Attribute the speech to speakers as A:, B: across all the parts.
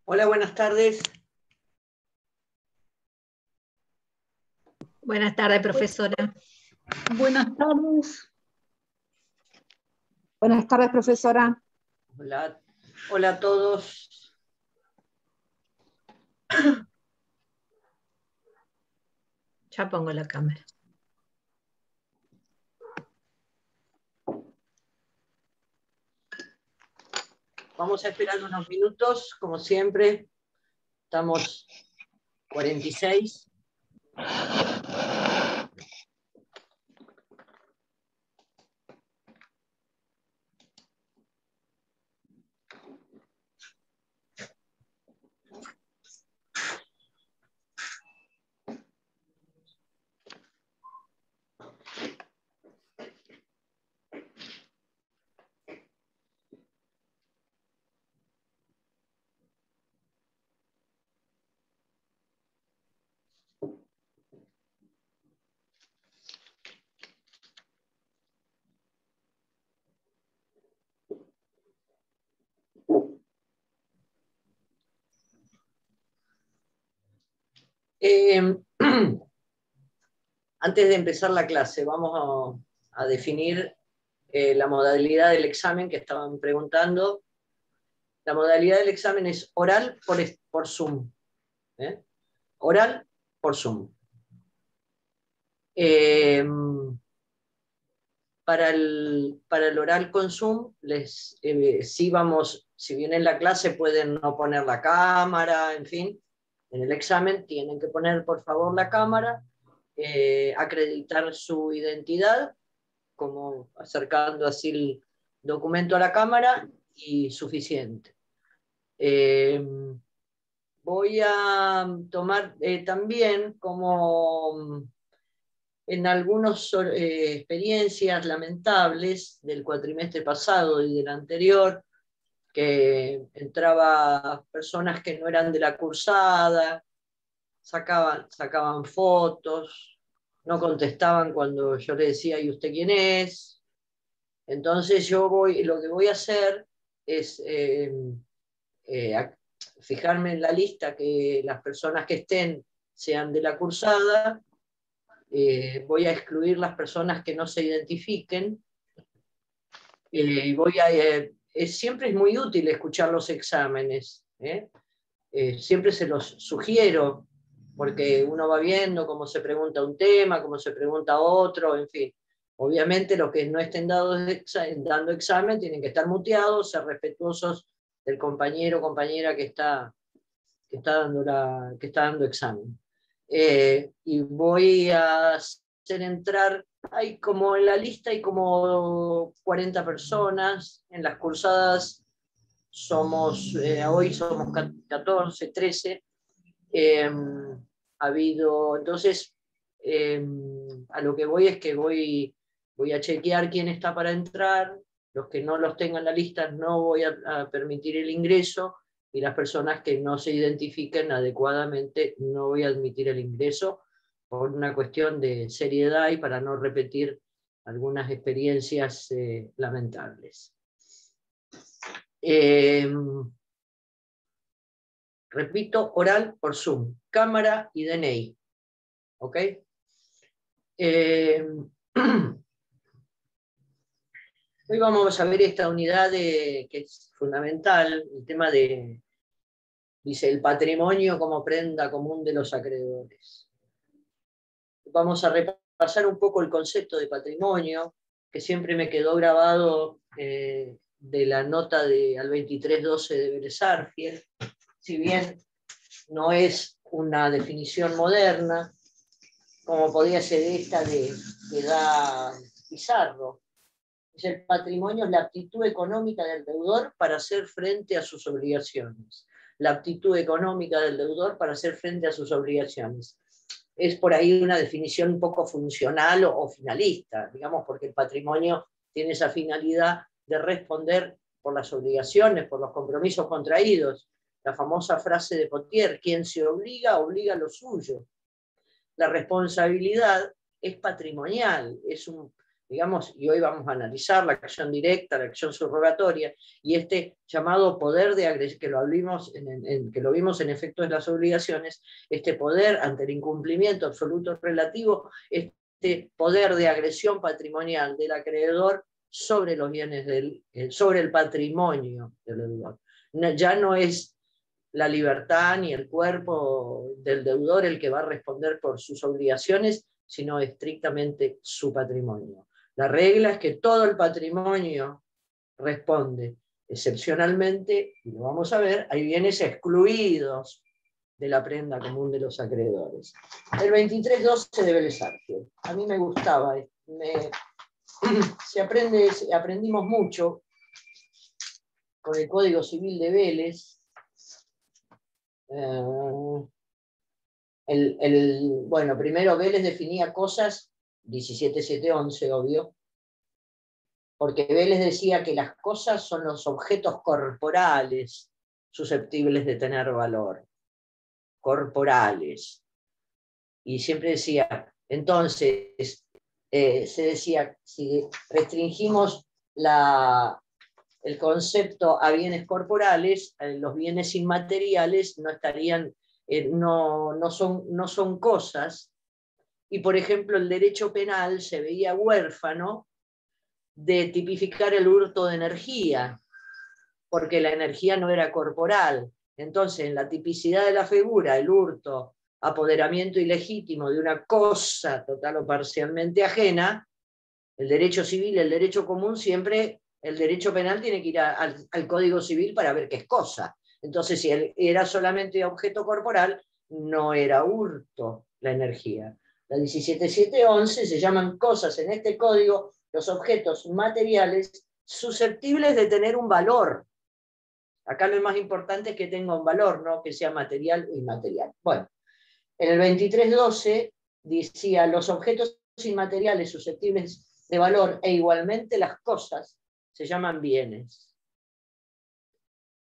A: Hola, buenas tardes.
B: Buenas tardes, profesora.
C: Buenas tardes. Buenas tardes, profesora.
A: Hola, hola a todos.
B: Ya pongo la cámara.
A: Vamos a esperar unos minutos, como siempre. Estamos 46. Antes de empezar la clase, vamos a definir la modalidad del examen que estaban preguntando. La modalidad del examen es oral por Zoom. Oral por Zoom. Para el oral con Zoom, sí vamos, si bien en la clase pueden no poner la cámara, en fin, en el examen tienen que poner por favor la cámara, acreditar su identidad, como acercando así el documento a la cámara y suficiente. Voy a tomar también como en algunas experiencias lamentables del cuatrimestre pasado y del anterior, que entraba personas que no eran de la cursada, sacaban fotos, no contestaban cuando yo le decía, ¿y usted quién es? Entonces lo que voy a hacer es fijarme en la lista que las personas que estén sean de la cursada. Voy a excluir las personas que no se identifiquen. Siempre es muy útil escuchar los exámenes. Siempre se los sugiero, porque uno va viendo cómo se pregunta un tema, cómo se pregunta otro, en fin. Obviamente los que no estén dando examen tienen que estar muteados, ser respetuosos del compañero o compañera que está dando examen. Y voy a hacer entrar, hay como en la lista hay como 40 personas, en las cursadas hoy somos 14, 13. Entonces, a lo que voy es que voy a chequear quién está para entrar, los que no los tengan en la lista no voy a permitir el ingreso, y las personas que no se identifiquen adecuadamente no voy a admitir el ingreso por una cuestión de seriedad y para no repetir algunas experiencias lamentables. Repito, oral por Zoom, cámara y DNI. ¿Ok? Hoy vamos a ver esta unidad que es fundamental, el tema dice, el patrimonio como prenda común de los acreedores. Vamos a repasar un poco el concepto de patrimonio, que siempre me quedó grabado de la nota al 2312 de Vélez Arfiel, si bien no es una definición moderna, como podría ser esta que da Pizarro. El patrimonio es la aptitud económica del deudor para hacer frente a sus obligaciones. La aptitud económica del deudor para hacer frente a sus obligaciones. Es por ahí una definición un poco funcional o finalista, digamos, porque el patrimonio tiene esa finalidad de responder por las obligaciones, por los compromisos contraídos. La famosa frase de Potier, quien se obliga, obliga a lo suyo. La responsabilidad es patrimonial, es digamos, y hoy vamos a analizar la acción directa, la acción subrogatoria, y este llamado poder de agresión, que lo vimos en efectos de las obligaciones, este poder ante el incumplimiento absoluto relativo, este poder de agresión patrimonial del acreedor sobre los bienes sobre el patrimonio del deudor. Ya no es la libertad ni el cuerpo del deudor el que va a responder por sus obligaciones, sino estrictamente su patrimonio. La regla es que todo el patrimonio responde. Excepcionalmente, y lo vamos a ver, hay bienes excluidos de la prenda común de los acreedores. El 23.12 de Vélez Arfield. A mí me gustaba, aprendimos mucho con el Código Civil de Vélez. Bueno, primero Vélez definía cosas, 17.7.11, obvio, porque Vélez decía que las cosas son los objetos corporales susceptibles de tener valor, corporales. Y siempre decía, entonces, se decía, si restringimos el concepto a bienes corporales, los bienes inmateriales no estarían, no son cosas, y por ejemplo el derecho penal se veía huérfano de tipificar el hurto de energía, porque la energía no era corporal. Entonces, en la tipicidad de la figura, el hurto, apoderamiento ilegítimo de una cosa total o parcialmente ajena, el derecho civil, el derecho común, siempre el derecho penal tiene que ir al Código Civil para ver qué es cosa. Entonces, si era solamente objeto corporal, no era hurto la energía. La 17.7.11 se llaman cosas en este código los objetos materiales susceptibles de tener un valor. Acá lo más importante es que tenga un valor, no que sea material o inmaterial. Bueno, en el 23.12 decía los objetos inmateriales susceptibles de valor e igualmente las cosas se llaman bienes.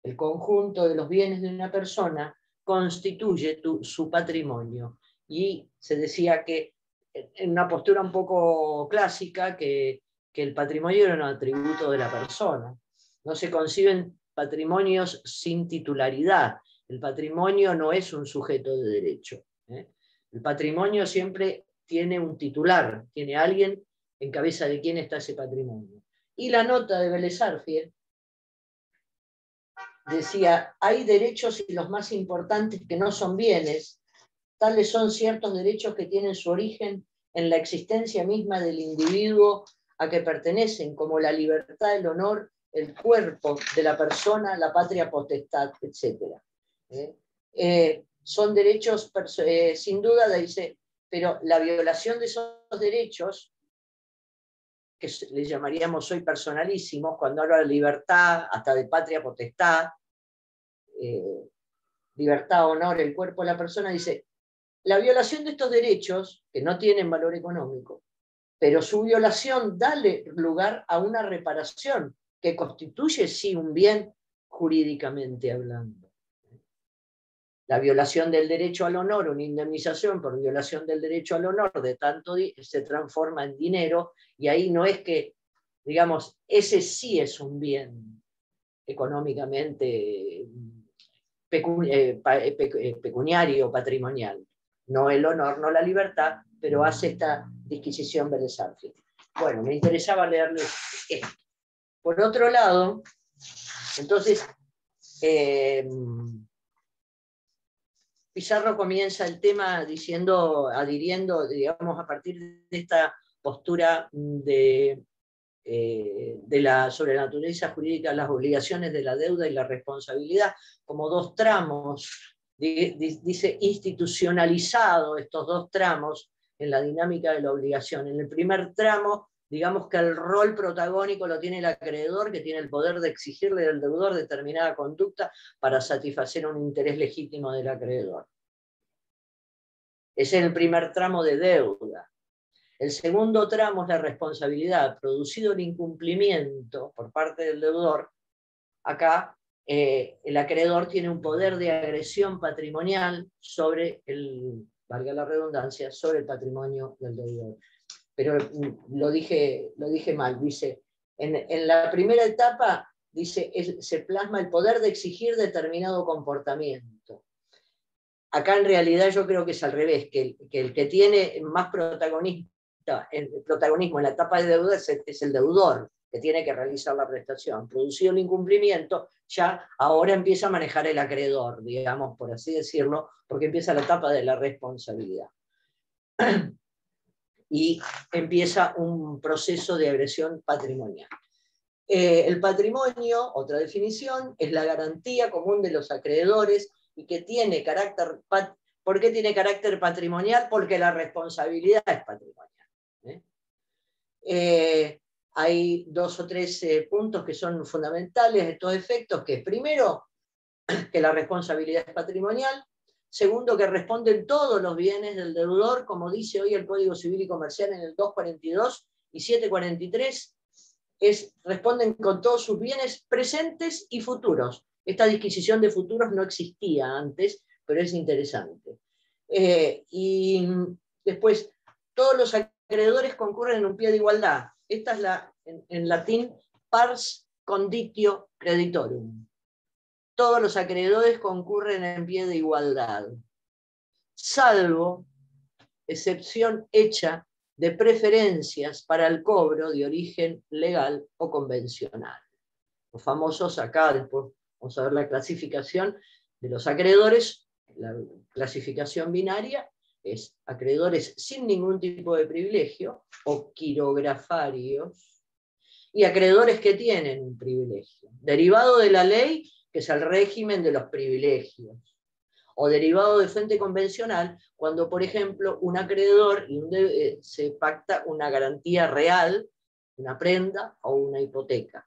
A: El conjunto de los bienes de una persona constituye su patrimonio. Y se decía que, en una postura un poco clásica, que el patrimonio era un atributo de la persona. No se conciben patrimonios sin titularidad. El patrimonio no es un sujeto de derecho. El patrimonio siempre tiene un titular, tiene alguien en cabeza de quién está ese patrimonio. Y la nota de Vélez Arfield decía, hay derechos y los más importantes que no son bienes, tales son ciertos derechos que tienen su origen en la existencia misma del individuo a que pertenecen, como la libertad, el honor, el cuerpo de la persona, la patria potestad, etc. Son derechos, sin duda, dice, pero la violación de esos derechos, que le llamaríamos hoy personalísimos, cuando habla de libertad, hasta de patria potestad, libertad, honor, el cuerpo de la persona, dice, la violación de estos derechos, que no tienen valor económico, pero su violación da lugar a una reparación que constituye sí un bien jurídicamente hablando. La violación del derecho al honor, una indemnización por violación del derecho al honor de tanto se transforma en dinero, y ahí no es que, digamos, ese sí es un bien económicamente pecuniario, patrimonial. No el honor, no la libertad, pero hace esta disquisición Vélez Arfield. Bueno, me interesaba leerles esto. Por otro lado, entonces, Pizarro comienza el tema adhiriendo, digamos, a partir de esta postura sobre la naturaleza jurídica, las obligaciones de la deuda y la responsabilidad, como dos tramos, dice institucionalizado estos dos tramos en la dinámica de la obligación. En el primer tramo, digamos que el rol protagónico lo tiene el acreedor, que tiene el poder de exigirle al deudor determinada conducta para satisfacer un interés legítimo del acreedor. Ese es el primer tramo de deuda. El segundo tramo es la responsabilidad. Producido el incumplimiento por parte del deudor, acá el acreedor tiene un poder de agresión patrimonial sobre valga la redundancia, sobre el patrimonio del deudor. pero lo dije mal, dice, en la primera etapa, dice, se plasma el poder de exigir determinado comportamiento. Acá en realidad yo creo que es al revés, que el que tiene más protagonismo en la etapa de deuda es el deudor, que tiene que realizar la prestación. Producido el incumplimiento, ya ahora empieza a manejar el acreedor, digamos, por así decirlo, porque empieza la etapa de la responsabilidad. Y empieza un proceso de agresión patrimonial. El patrimonio, otra definición, es la garantía común de los acreedores y que tiene carácter... ¿Por qué tiene carácter patrimonial? Porque la responsabilidad es patrimonial. Hay 2 o 3 puntos que son fundamentales de estos efectos, que es primero, que la responsabilidad es patrimonial. Segundo, que responden todos los bienes del deudor, como dice hoy el Código Civil y Comercial en el 242 y 743, responden con todos sus bienes presentes y futuros. Esta disquisición de futuros no existía antes, pero es interesante. Y después, todos los acreedores concurren en un pie de igualdad. Esta es en latín, pars conditio creditorum. Todos los acreedores concurren en pie de igualdad, salvo excepción hecha de preferencias para el cobro de origen legal o convencional. Los famosos, acá después vamos a ver la clasificación de los acreedores. La clasificación binaria es acreedores sin ningún tipo de privilegio o quirografarios, y acreedores que tienen un privilegio, derivado de la ley, que es el régimen de los privilegios, o derivado de fuente convencional, cuando, por ejemplo, un acreedor se pacta una garantía real, una prenda o una hipoteca.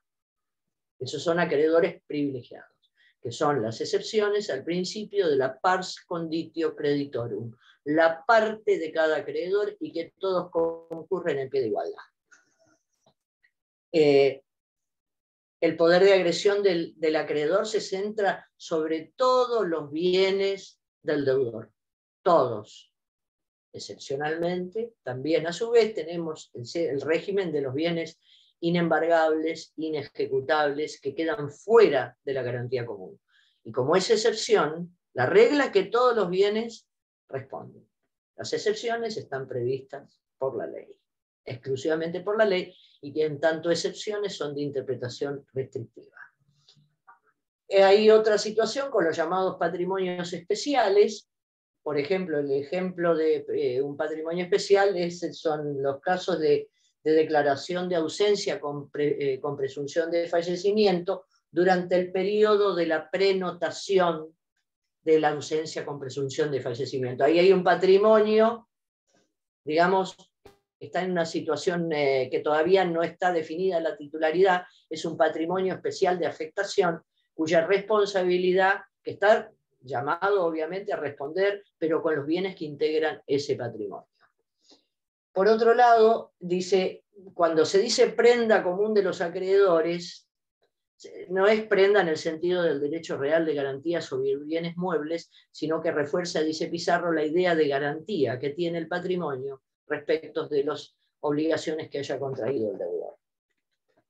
A: Esos son acreedores privilegiados, que son las excepciones al principio de la pars conditio creditorum, la parte de cada acreedor y que todos concurren en pie de igualdad. El poder de agresión del acreedor se centra sobre todos los bienes del deudor, todos. Excepcionalmente, también a su vez tenemos el régimen de los bienes inembargables, inejecutables, que quedan fuera de la garantía común. Y como es excepción, la regla es que todos los bienes responden. Las excepciones están previstas por la ley, exclusivamente por la ley, y que en tanto excepciones son de interpretación restrictiva. Hay otra situación con los llamados patrimonios especiales. Por ejemplo, el ejemplo de un patrimonio especial son los casos de declaración de ausencia con presunción de fallecimiento durante el periodo de la prenotación de la ausencia con presunción de fallecimiento. Ahí hay un patrimonio, digamos, está en una situación que todavía no está definida la titularidad, es un patrimonio especial de afectación, cuya responsabilidad, que está llamado obviamente a responder, pero con los bienes que integran ese patrimonio. Por otro lado, dice, cuando se dice prenda común de los acreedores, no es prenda en el sentido del derecho real de garantía sobre bienes muebles, sino que refuerza, dice Pizarro, la idea de garantía que tiene el patrimonio respecto de las obligaciones que haya contraído el deudor.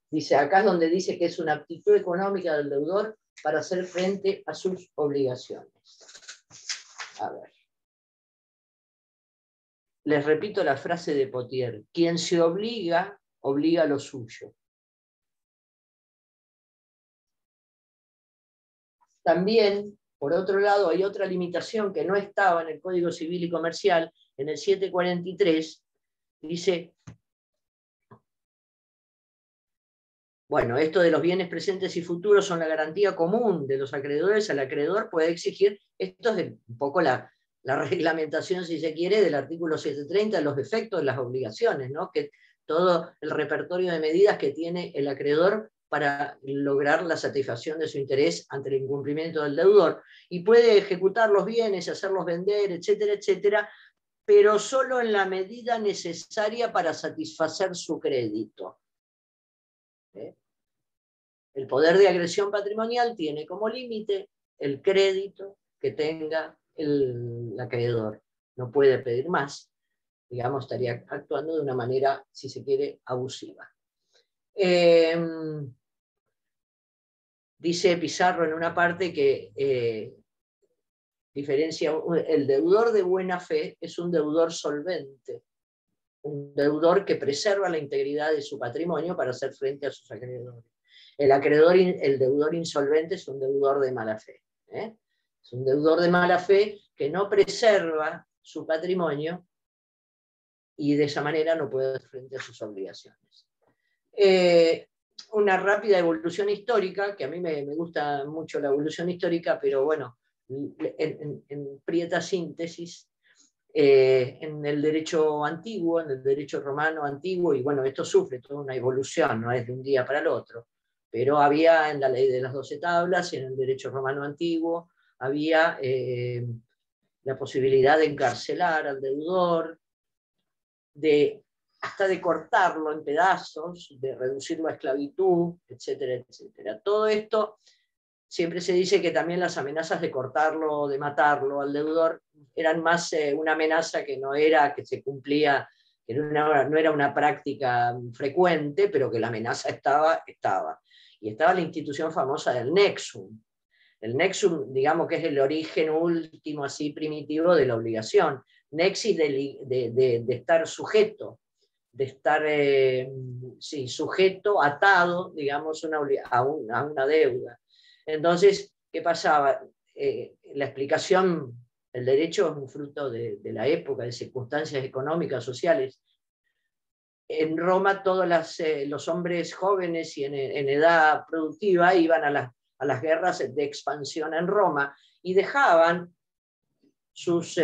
A: Dice, acá es donde dice que es una aptitud económica del deudor para hacer frente a sus obligaciones. A ver. Les repito la frase de Potier: quien se obliga, obliga a lo suyo. También, por otro lado, hay otra limitación que no estaba en el Código Civil y Comercial, en el 743, dice, bueno, esto de los bienes presentes y futuros son la garantía común de los acreedores. Al acreedor puede exigir, esto es un poco la reglamentación, si se quiere, del artículo 730, los efectos de las obligaciones, ¿no? Que todo el repertorio de medidas que tiene el acreedor para lograr la satisfacción de su interés ante el incumplimiento del deudor. Y puede ejecutar los bienes, hacerlos vender, etcétera, etcétera, pero solo en la medida necesaria para satisfacer su crédito. El poder de agresión patrimonial tiene como límite el crédito que tenga el acreedor. No puede pedir más. digamos, estaría actuando de una manera, si se quiere, abusiva. Dice Pizarro en una parte que diferencia, el deudor de buena fe es un deudor solvente, un deudor que preserva la integridad de su patrimonio para hacer frente a sus acreedores. El deudor insolvente es un deudor de mala fe. Es un deudor de mala fe que no preserva su patrimonio y de esa manera no puede hacer frente a sus obligaciones. Una rápida evolución histórica, que a mí me gusta mucho la evolución histórica, pero bueno, en prieta síntesis, en el derecho antiguo, en el derecho romano antiguo, y bueno, esto sufre toda una evolución, no es de un día para el otro, pero había en la ley de las 12 tablas y en el derecho romano antiguo, había la posibilidad de encarcelar al deudor, hasta de cortarlo en pedazos, de reducirlo a esclavitud, etcétera, etcétera. Todo esto, siempre se dice que también las amenazas de cortarlo, de matarlo al deudor, eran más una amenaza que no era que se cumplía, que no era una práctica frecuente, pero que la amenaza estaba. Y estaba la institución famosa del nexum. El nexum, digamos que es el origen último, así primitivo, de la obligación. Nexis de estar sujeto, de estar sujeto, atado, digamos, a una deuda. Entonces, ¿qué pasaba? La explicación, el derecho es un fruto de la época, de circunstancias económicas, sociales. En Roma todos los hombres jóvenes y en edad productiva iban a las guerras de expansión en Roma y dejaban sus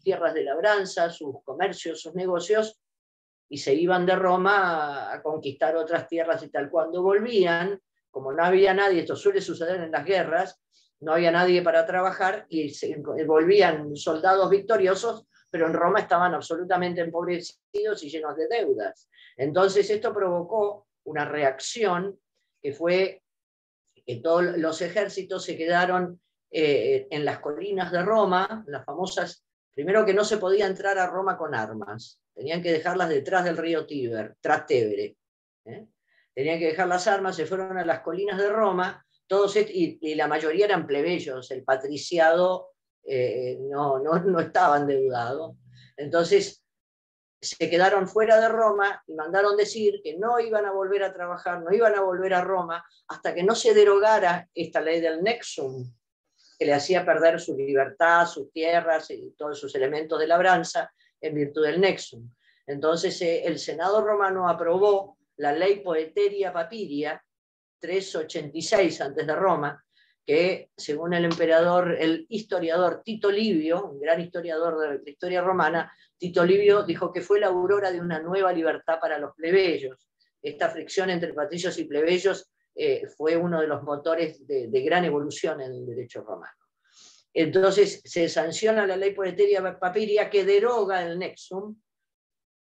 A: tierras de labranza, sus comercios, sus negocios, y se iban de Roma a conquistar otras tierras y tal. Cuando volvían, como no había nadie, esto suele suceder en las guerras, no había nadie para trabajar y volvían soldados victoriosos, pero en Roma estaban absolutamente empobrecidos y llenos de deudas. Entonces esto provocó una reacción que fue que todos los ejércitos se quedaron en las colinas de Roma, las famosas, primero que no se podía entrar a Roma con armas, tenían que dejarlas detrás del río Tíber, Trastevere. Tenían que dejar las armas, se fueron a las colinas de Roma, todos y la mayoría eran plebeyos, el patriciado no estaba endeudado. Entonces se quedaron fuera de Roma y mandaron decir que no iban a volver a trabajar, no iban a volver a Roma hasta que no se derogara esta ley del nexum, que le hacía perder su libertad, sus tierras y todos sus elementos de labranza en virtud del nexum. Entonces el Senado romano aprobó la ley Poeteria Papiria 386 antes de Roma, que según el emperador, el historiador Tito Livio, un gran historiador de la historia romana, Tito Livio dijo que fue la aurora de una nueva libertad para los plebeyos. Esta fricción entre patricios y plebeyos fue uno de los motores de gran evolución en el derecho romano. Entonces se sanciona la ley Poeteria Papiria que deroga el nexum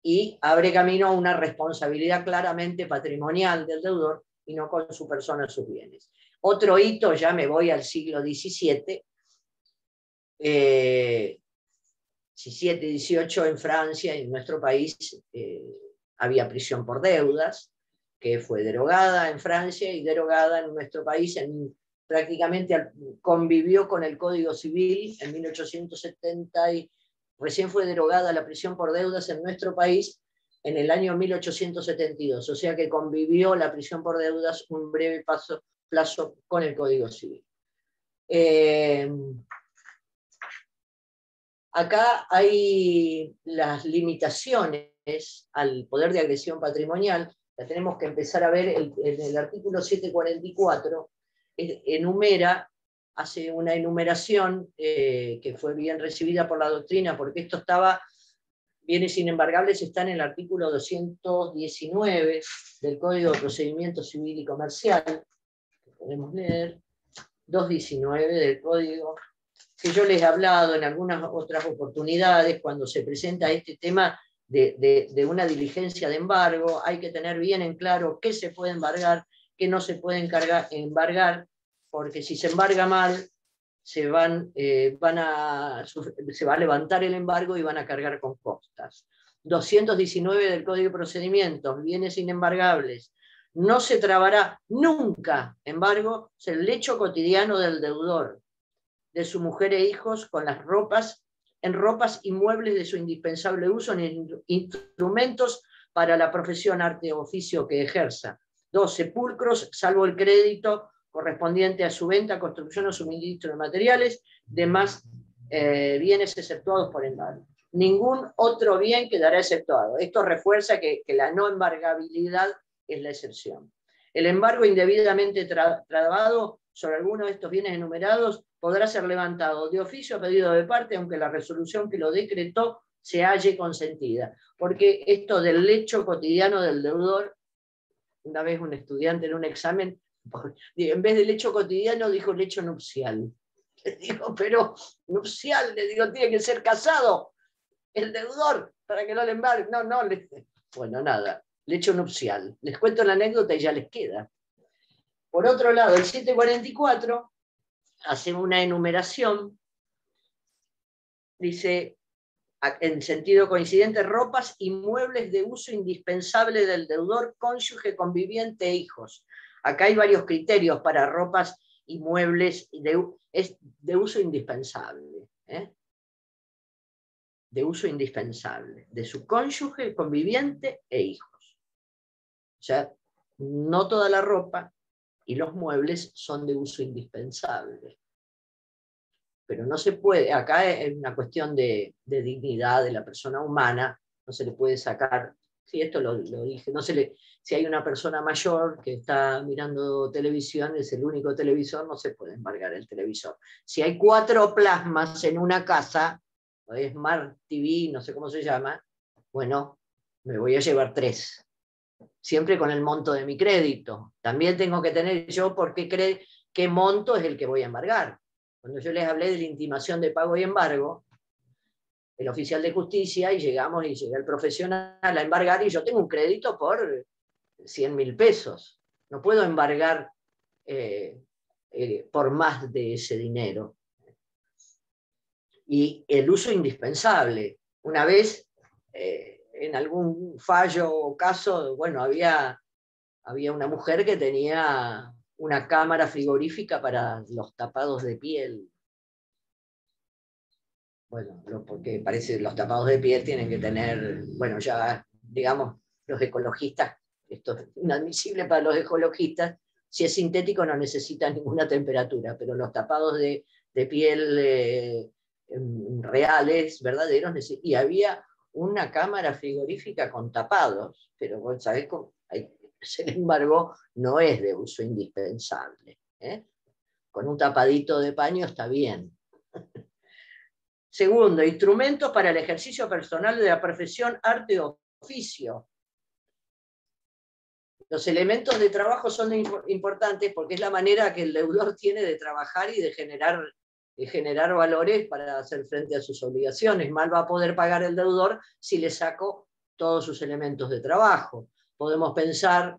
A: y abre camino a una responsabilidad claramente patrimonial del deudor y no con su persona sus bienes. Otro hito, ya me voy al siglo XVII, XVII en Francia y en nuestro país había prisión por deudas, que fue derogada en Francia y derogada en nuestro país, prácticamente convivió con el Código Civil en 1870 y recién fue derogada la prisión por deudas en nuestro país en el año 1872, o sea que convivió la prisión por deudas un breve plazo con el Código Civil. Acá hay las limitaciones al poder de agresión patrimonial, la tenemos que empezar a ver en el artículo 744, hace una enumeración que fue bien recibida por la doctrina, porque esto bienes inembargables está en el artículo 219 del Código de Procedimiento Civil y Comercial, que podemos leer, 219 del Código, que yo les he hablado en algunas otras oportunidades, cuando se presenta este tema de una diligencia de embargo, hay que tener bien en claro qué se puede embargar, qué no se puede embargar, porque si se embarga mal, se va a levantar el embargo y van a cargar con costas. 219 del Código de Procedimientos, bienes inembargables. No se trabará nunca embargo el lecho cotidiano del deudor, de su mujer e hijos, con las ropas, en ropas y muebles de su indispensable uso, en instrumentos para la profesión, arte o oficio que ejerza. 2. Sepulcros, salvo el crédito correspondiente a su venta, construcción o suministro de materiales, demás bienes exceptuados por embargo. Ningún otro bien quedará exceptuado. Esto refuerza que la no embargabilidad es la excepción. El embargo indebidamente trabado sobre alguno de estos bienes enumerados podrá ser levantado de oficio a pedido de parte, aunque la resolución que lo decretó se halle consentida. Porque esto del lecho cotidiano del deudor, una vez un estudiante en un examen, en vez de lecho cotidiano dijo lecho nupcial. Le digo, pero nupcial, le digo, tiene que ser casado el deudor para que no le embargue. No, bueno, nada, lecho nupcial. Les cuento la anécdota y ya les queda. Por otro lado, el 744 hace una enumeración, dice, en sentido coincidente, ropas y muebles de uso indispensable del deudor, cónyuge, conviviente e hijos. Acá hay varios criterios para ropas y muebles de uso indispensable. De uso indispensable, de su cónyuge, conviviente e hijos. O sea, no toda la ropa y los muebles son de uso indispensable. Pero no se puede, acá es una cuestión de dignidad de la persona humana, no se le puede sacar, sí, esto lo dije, si hay una persona mayor que está mirando televisión, es el único televisor, no se puede embargar el televisor. Si hay 4 plasmas en una casa, Smart TV, no sé cómo se llama, bueno, me voy a llevar 3. Siempre con el monto de mi crédito. También tengo que tener yo qué monto es el que voy a embargar. Cuando yo les hablé de la intimación de pago y embargo, el oficial de justicia, y llega el profesional a embargar, y yo tengo un crédito por 100.000 pesos. No puedo embargar por más de ese dinero. Y el uso indispensable. Una vez, en algún fallo o caso, bueno, había una mujer que tenía una cámara frigorífica para los tapados de piel. Bueno, porque parece que los tapados de piel tienen que tener, bueno, ya, digamos, los ecologistas, esto es inadmisible para los ecologistas, si es sintético no necesita ninguna temperatura, pero los tapados de piel reales, verdaderos, y había una cámara frigorífica con tapados, pero vos sabés cómo, sin embargo, no es de uso indispensable. Con un tapadito de paño está bien. Segundo, instrumentos para el ejercicio personal de la profesión, arte o oficio. Los elementos de trabajo son importantes porque es la manera que el deudor tiene de trabajar y de generar valores para hacer frente a sus obligaciones. Mal va a poder pagar el deudor si le saco todos sus elementos de trabajo. Podemos pensar,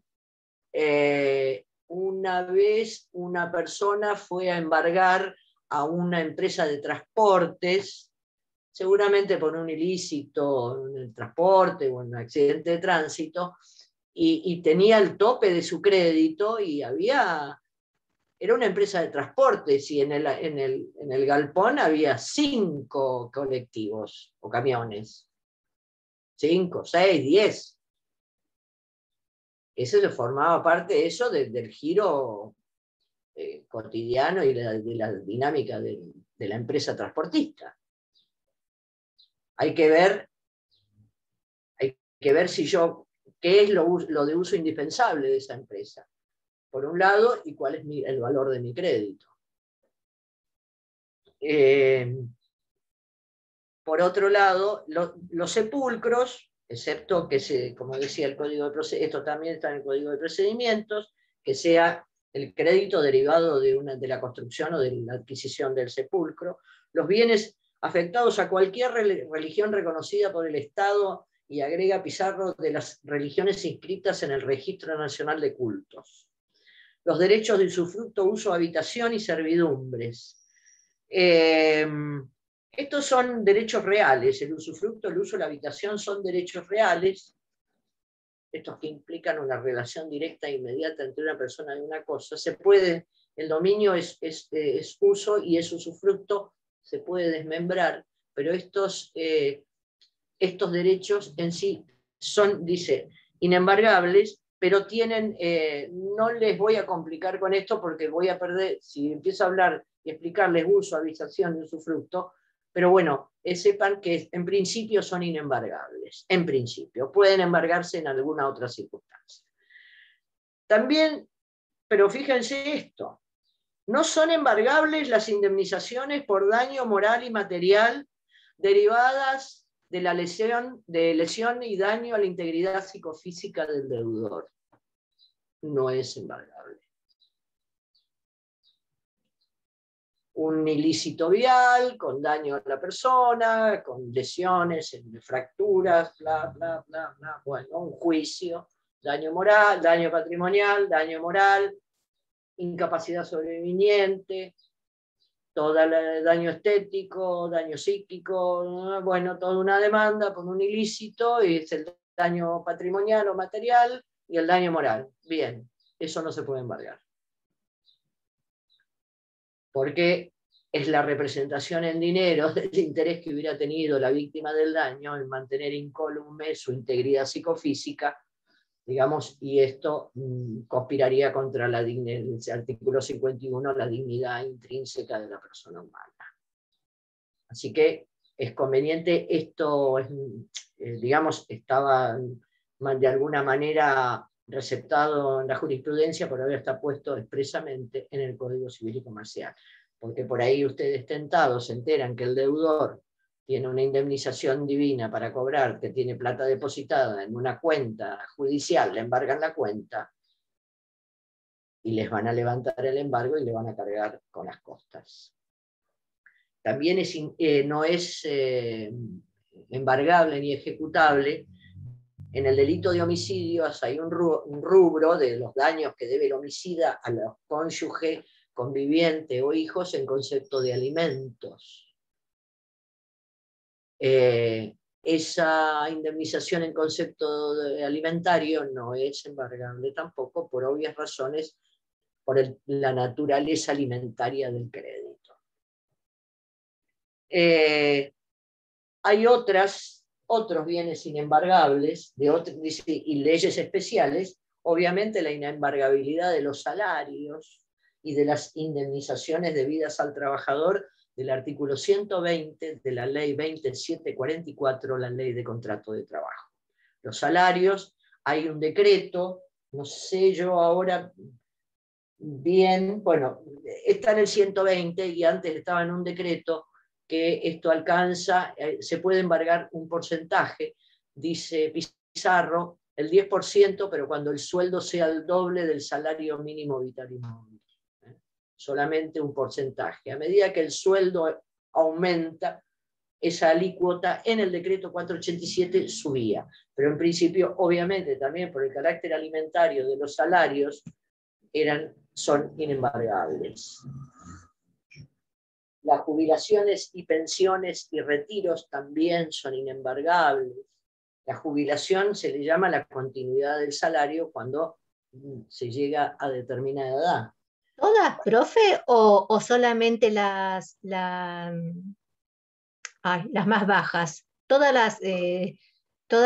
A: una vez una persona fue a embargar a una empresa de transportes, seguramente por un ilícito en el transporte o en un accidente de tránsito, y tenía el tope de su crédito y era una empresa de transportes y en el galpón había 5 colectivos o camiones. 5, 6, 10. Eso se formaba parte de eso del giro cotidiano y de la dinámica de la empresa transportista. Hay que ver qué es lo de uso indispensable de esa empresa, por un lado, y cuál es el valor de mi crédito. Por otro lado, los sepulcros, excepto que como decía el Código de Procedimientos, esto también está en el Código de Procedimientos, que sea el crédito derivado de la construcción o de la adquisición del sepulcro, los bienes afectados a cualquier religión reconocida por el Estado, y agrega Pizarro, de las religiones inscritas en el Registro Nacional de Cultos. Los derechos de usufructo, uso, habitación y servidumbres. Estos son derechos reales, el usufructo, el uso, la habitación son derechos reales, estos que implican una relación directa e inmediata entre una persona y una cosa. El dominio es uso y es usufructo, se puede desmembrar, pero estos derechos en sí son, dice, inembargables, pero tienen, no les voy a complicar con esto porque voy a perder, si empiezo a hablar y explicarles uso, habitación y usufructo, pero bueno, sepan que en principio son inembargables, en principio, pueden embargarse en alguna otra circunstancia. También, pero fíjense esto, no son embargables las indemnizaciones por daño moral y material derivadas de la lesión y daño a la integridad psicofísica del deudor. No es embargable. Un ilícito vial con daño a la persona, con lesiones, fracturas, bla, bla, bla, bla. Bueno, un juicio, daño moral, daño patrimonial, daño moral, incapacidad sobreviniente, todo el daño estético, daño psíquico, bueno, toda una demanda por un ilícito, y es el daño patrimonial o material y el daño moral. Bien, eso no se puede embargar. Porque es la representación en dinero del interés que hubiera tenido la víctima del daño en mantener incólume su integridad psicofísica, digamos, y esto conspiraría contra el artículo 51, la dignidad intrínseca de la persona humana. Así que es conveniente, esto, digamos, estaba de alguna manera receptado en la jurisprudencia, pero ahora está puesto expresamente en el Código Civil y Comercial. Porque por ahí ustedes tentados se enteran que el deudor tiene una indemnización divina para cobrar, que tiene plata depositada en una cuenta judicial, le embargan la cuenta y les van a levantar el embargo y le van a cargar con las costas. También no es embargable ni ejecutable. En el delito de homicidio hay un rubro de los daños que debe el homicida a los cónyuges, conviviente o hijos en concepto de alimentos. Esa indemnización en concepto alimentario no es embargable tampoco, por obvias razones, por la naturaleza alimentaria del crédito. Hay otros bienes inembargables y leyes especiales, obviamente la inembargabilidad de los salarios y de las indemnizaciones debidas al trabajador del artículo 120 de la ley 2744, la ley de contrato de trabajo. Los salarios, hay un decreto, no sé yo ahora bien, bueno, está en el 120 y antes estaba en un decreto que esto alcanza, se puede embargar un porcentaje, dice Pizarro, el 10%, pero cuando el sueldo sea el doble del salario mínimo vital y móvil. Solamente un porcentaje. A medida que el sueldo aumenta, esa alícuota en el decreto 487 subía. Pero en principio, obviamente, también por el carácter alimentario de los salarios, son inembargables. Las jubilaciones y pensiones y retiros también son inembargables. La jubilación se le llama la continuidad del salario cuando se llega a determinada edad.
B: ¿Todas, profe, o solamente las más bajas? ¿Todas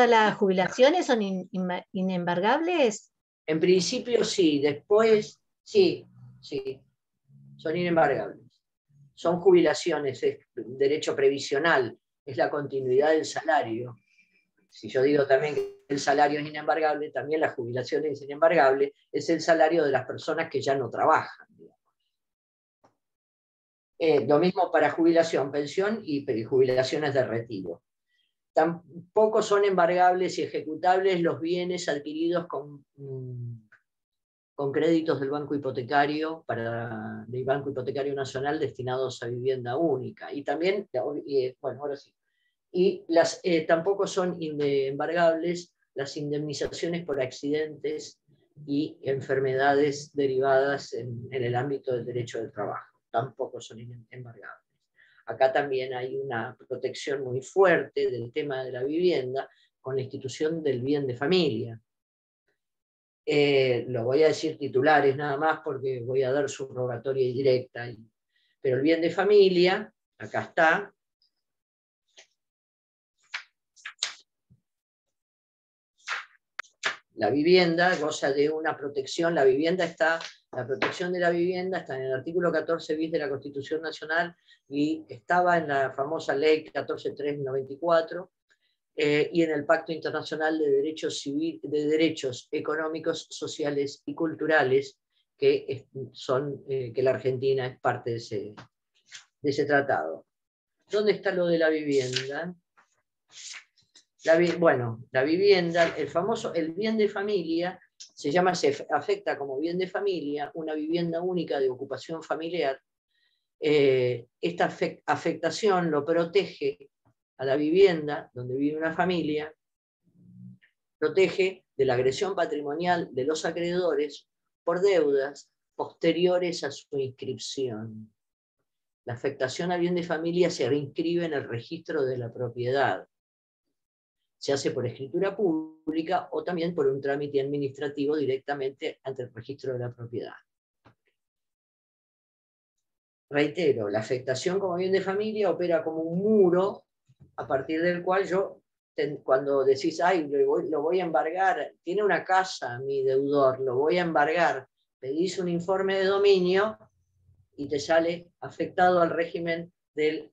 B: las jubilaciones son inembargables?
A: En principio sí, después sí, son inembargables. Son jubilaciones, es derecho previsional, es la continuidad del salario. Si yo digo también que el salario es inembargable, también la jubilación es inembargable, es el salario de las personas que ya no trabajan. Lo mismo para jubilación, pensión y jubilaciones de retiro. Tampoco son embargables y ejecutables los bienes adquiridos con créditos del Banco Hipotecario, del Banco Hipotecario Nacional destinados a vivienda única. Y también, bueno, ahora sí. Y tampoco son embargables las indemnizaciones por accidentes y enfermedades derivadas en el ámbito del derecho del trabajo. Tampoco son embargables. acá también hay una protección muy fuerte del tema de la vivienda con la institución del bien de familia. Lo voy a decir titulares nada más porque voy a dar subrogatoria directa. Pero el bien de familia, acá está. La vivienda goza de una protección, la protección de la vivienda está en el artículo 14 bis de la Constitución Nacional y estaba en la famosa ley 14.394 y en el Pacto Internacional de Derechos Económicos, Sociales y Culturales, que la Argentina es parte de ese tratado. ¿Dónde está lo de la vivienda? La vivienda, el bien de familia, se afecta como bien de familia una vivienda única de ocupación familiar. Esta afectación lo protege a la vivienda donde vive una familia, protege de la agresión patrimonial de los acreedores por deudas posteriores a su inscripción. La afectación al bien de familia se reinscribe en el registro de la propiedad. Se hace por escritura pública o también por un trámite administrativo directamente ante el registro de la propiedad. Reitero, la afectación como bien de familia opera como un muro a partir del cual cuando decís, ay, lo voy a embargar, tiene una casa mi deudor, lo voy a embargar, pedís un informe de dominio y te sale afectado al régimen del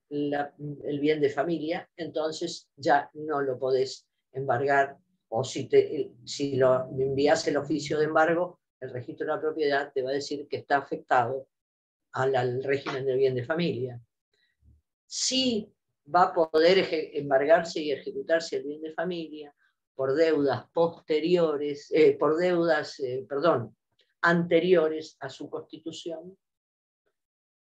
A: bien de familia, entonces ya no lo podés embargar, o si lo envías el oficio de embargo, el registro de la propiedad te va a decir que está afectado al régimen del bien de familia. Sí va a poder embargarse y ejecutarse el bien de familia por deudas anteriores a su constitución,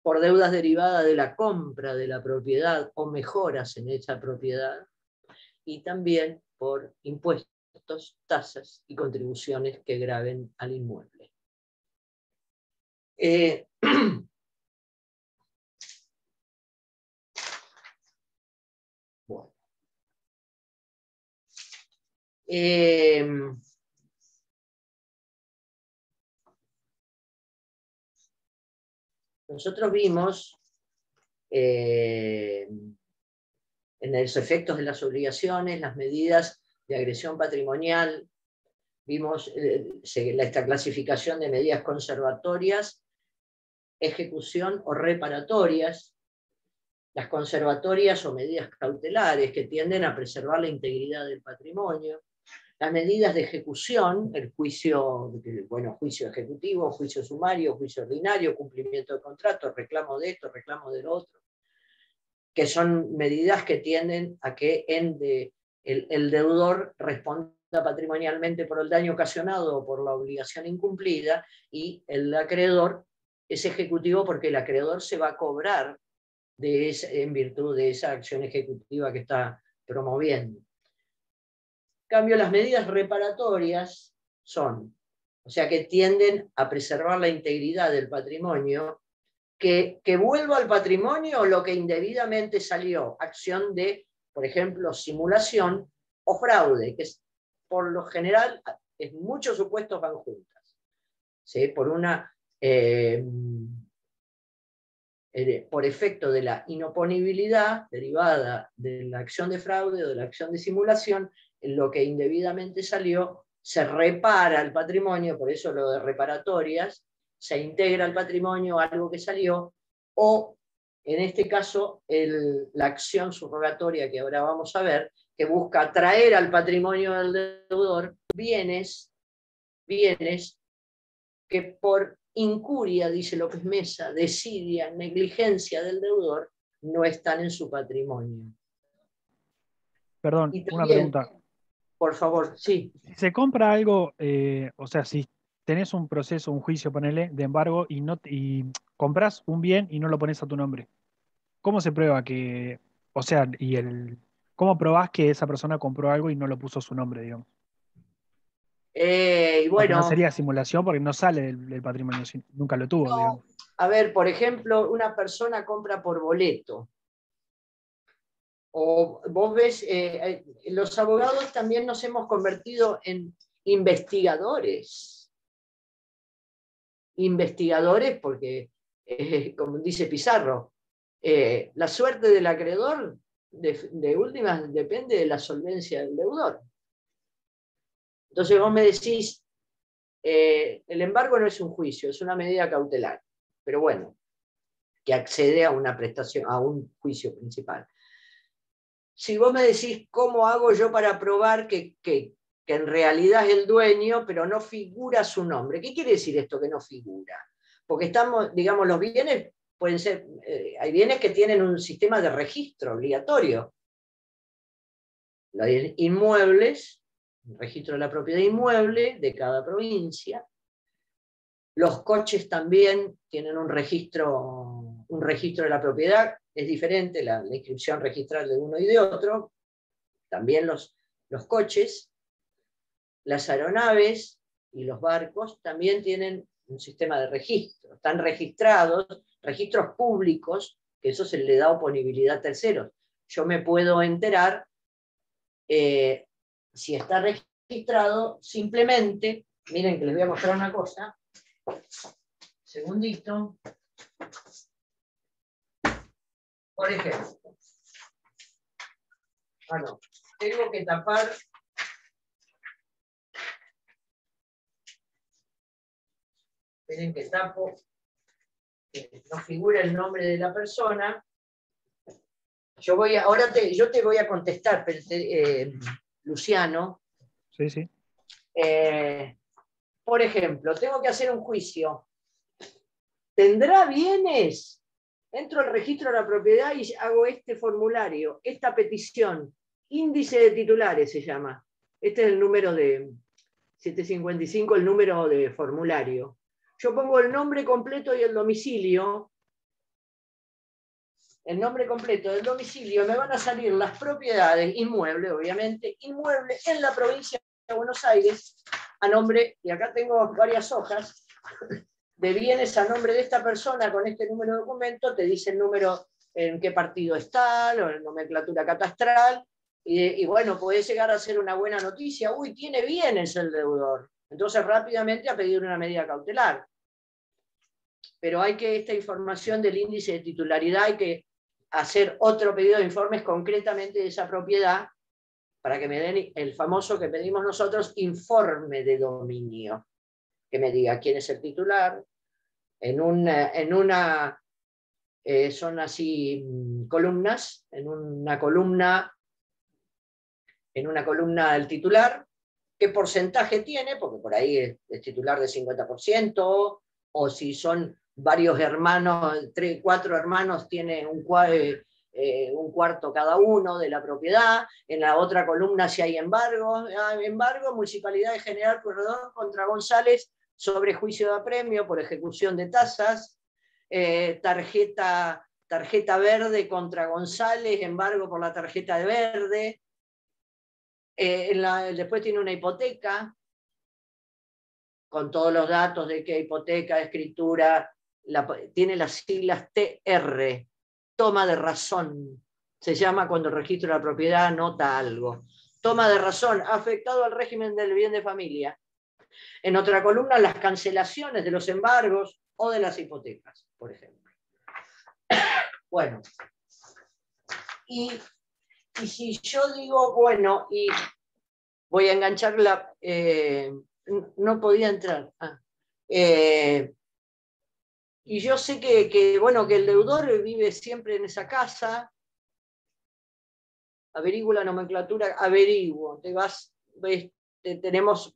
A: por deudas derivadas de la compra de la propiedad o mejoras en esa propiedad, y también por impuestos, tasas y contribuciones que graven al inmueble. Bueno. Nosotros vimos en los efectos de las obligaciones, las medidas de agresión patrimonial, vimos esta clasificación de medidas conservatorias, ejecución o reparatorias. Las conservatorias o medidas cautelares que tienden a preservar la integridad del patrimonio. Las medidas de ejecución, el juicio ejecutivo, juicio sumario, juicio ordinario, cumplimiento de contrato, reclamo de esto, reclamo de lo otro, que son medidas que tienden a que el deudor responda patrimonialmente por el daño ocasionado o por la obligación incumplida, y el acreedor es ejecutivo porque el acreedor se va a cobrar en virtud de esa acción ejecutiva que está promoviendo. En cambio, las medidas reparatorias que tienden a preservar la integridad del patrimonio, que vuelva al patrimonio lo que indebidamente salió, acción de, por ejemplo, simulación o fraude, que por lo general, en muchos supuestos van juntas. ¿Sí? Por efecto de la inoponibilidad derivada de la acción de fraude o de la acción de simulación, lo que indebidamente salió se repara el patrimonio, por eso lo de reparatorias, se integra al patrimonio algo que salió, o en este caso la acción subrogatoria que ahora vamos a ver, que busca traer al patrimonio del deudor bienes que por incuria, dice López Mesa, desidia, negligencia del deudor, no están en su patrimonio.
D: Perdón,
A: También,
D: una pregunta.
A: Por favor, sí.
D: Si se compra algo, si tenés un proceso, un juicio, ponele, de embargo, y compras un bien y no lo pones a tu nombre, ¿cómo se prueba que, cómo probás que esa persona compró algo y no lo puso a su nombre, digamos? Porque no sería simulación porque no sale del patrimonio, nunca lo tuvo, digamos.
A: A ver, por ejemplo, una persona compra por boleto. O vos ves, los abogados también nos hemos convertido en investigadores. Investigadores porque, como dice Pizarro, la suerte del acreedor de últimas depende de la solvencia del deudor. Entonces vos me decís, el embargo no es un juicio, es una medida cautelar, pero bueno, que accede a una prestación, a un juicio principal. Si vos me decís cómo hago yo para probar que en realidad es el dueño, pero no figura su nombre. ¿Qué quiere decir esto que no figura? Porque estamos, digamos, los bienes pueden ser, hay bienes que tienen un sistema de registro obligatorio. Los inmuebles, el registro de la propiedad inmueble de cada provincia. Los coches también tienen un registro de la propiedad, es diferente la inscripción registral de uno y de otro. También los coches. Las aeronaves y los barcos también tienen un sistema de registro. Están registrados, registros públicos, que eso se le da oponibilidad a terceros. Yo me puedo enterar si está registrado simplemente, miren que les voy a mostrar una cosa, segundito. Por ejemplo, no, tengo que tapar. Esperen que tapo, que no figura el nombre de la persona. Yo te voy a contestar, Luciano.
D: Sí, sí.
A: Por ejemplo, tengo que hacer un juicio. ¿Tendrá bienes? Entro al registro de la propiedad y hago este formulario, esta petición. Índice de titulares se llama. Este es el número de 755, el número de formulario. Yo pongo el nombre completo y el domicilio. El nombre completo del domicilio, me van a salir las propiedades, inmueble, obviamente, inmueble en la provincia de Buenos Aires, a nombre, y acá tengo varias hojas, de bienes a nombre de esta persona con este número de documento, te dice el número en qué partido está, la nomenclatura catastral, y bueno, puede llegar a ser una buena noticia. Uy, tiene bienes el deudor. Entonces rápidamente a pedir una medida cautelar. Pero hay que, esta información del índice de titularidad, hay que hacer otro pedido de informes concretamente de esa propiedad para que me den el famoso que pedimos nosotros, informe de dominio, que me diga quién es el titular, son así columnas, en una columna el titular, qué porcentaje tiene, porque por ahí es titular de 50%, o si son varios hermanos, 3, 4 hermanos, tiene un cuarto cada uno de la propiedad. En la otra columna si hay embargo, Municipalidad de General Pueyrredón contra González sobre juicio de apremio por ejecución de tasas, tarjeta verde contra González, embargo por la tarjeta de verde. Después tiene una hipoteca, con todos los datos de qué hipoteca, escritura, tiene las siglas TR, toma de razón. Se llama cuando el registro de la propiedad anota algo. Toma de razón, afectado al régimen del bien de familia. En otra columna, las cancelaciones de los embargos o de las hipotecas, por ejemplo. Bueno, y si yo digo, bueno, y voy a enganchar no podía entrar. Y yo sé que el deudor vive siempre en esa casa. Averiguo la nomenclatura, tenemos,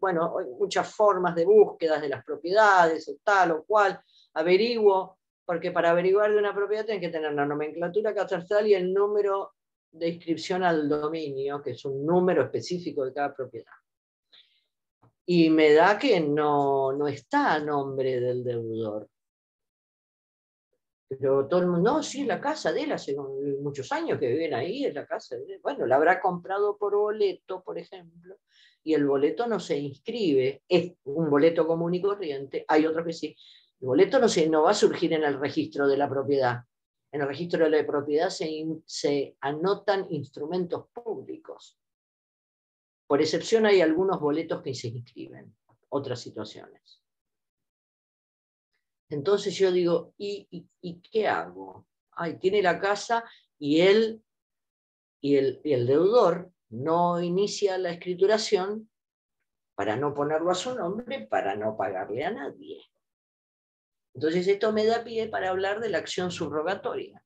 A: muchas formas de búsquedas de las propiedades, o tal o cual, averiguo, porque para averiguar de una propiedad tenés que tener la nomenclatura catastral y el número de inscripción al dominio, que es un número específico de cada propiedad. Y me da que no está a nombre del deudor. Pero todo el mundo, no, sí, la casa de él, hace muchos años que viven ahí, es la casa de él. Bueno, la habrá comprado por boleto, por ejemplo, y el boleto no se inscribe, es un boleto común y corriente, hay otros que sí. El boleto no va a surgir en el registro de la propiedad. en el registro de la propiedad se anotan instrumentos públicos. Por excepción hay algunos boletos que se inscriben, otras situaciones. Entonces yo digo, ¿y qué hago? Ay, tiene la casa y el deudor no inicia la escrituración para no ponerlo a su nombre, para no pagarle a nadie. Entonces esto me da pie para hablar de la acción subrogatoria.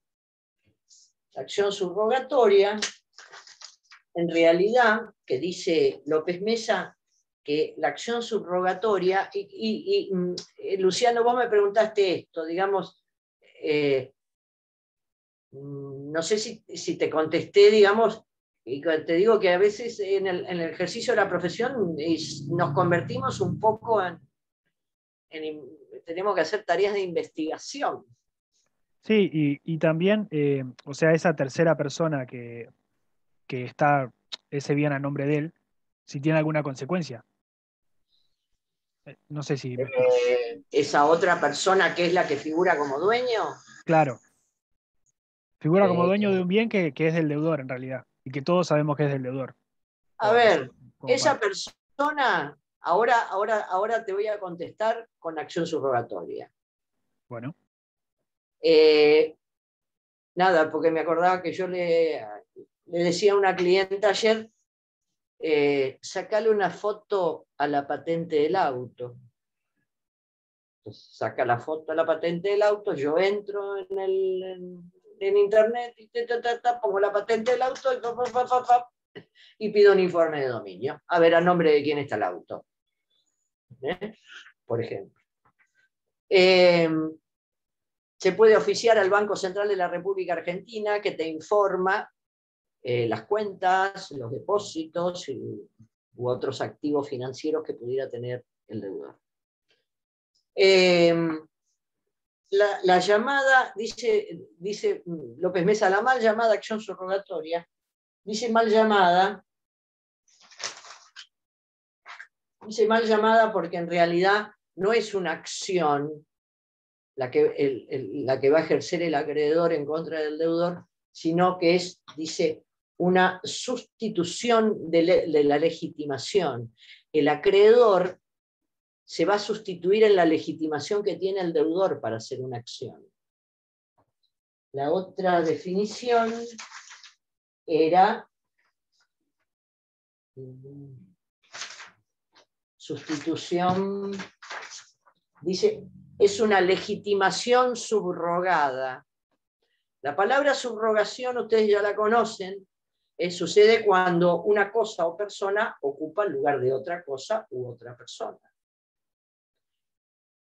A: La acción subrogatoria, en realidad, que dice López Mesa, que la acción subrogatoria, Luciano, vos me preguntaste esto, digamos, no sé si te contesté, digamos, y te digo que a veces en el ejercicio de la profesión nos convertimos un poco tenemos que hacer tareas de investigación.
D: Sí, y también, o sea, esa tercera persona que está ese bien a nombre de él, si tiene alguna consecuencia. No sé si me explico.
A: Esa otra persona que es la que figura como dueño.
D: Claro. Figura como dueño de un bien que es del deudor en realidad, y que todos sabemos que es del deudor.
A: A ver, esa persona, ahora te voy a contestar con acción subrogatoria.
D: Bueno.
A: Nada, porque me acordaba que yo le decía a una clienta ayer, sacale una foto a la patente del auto. Entonces, saca la foto a la patente del auto, yo entro en internet y pongo la patente del auto y pido un informe de dominio. A ver, a nombre de quién está el auto. Por ejemplo. Se puede oficiar al Banco Central de la República Argentina, que te informa las cuentas, los depósitos u otros activos financieros que pudiera tener el deudor. La llamada, dice López Mesa, la mal llamada acción subrogatoria, dice mal llamada porque en realidad no es una acción la que va a ejercer el acreedor en contra del deudor, sino que es, dice, una sustitución de la legitimación. El acreedor se va a sustituir en la legitimación que tiene el deudor para hacer una acción. La otra definición era sustitución, dice, es una legitimación subrogada. La palabra subrogación ustedes ya la conocen, sucede cuando una cosa o persona ocupa el lugar de otra cosa u otra persona.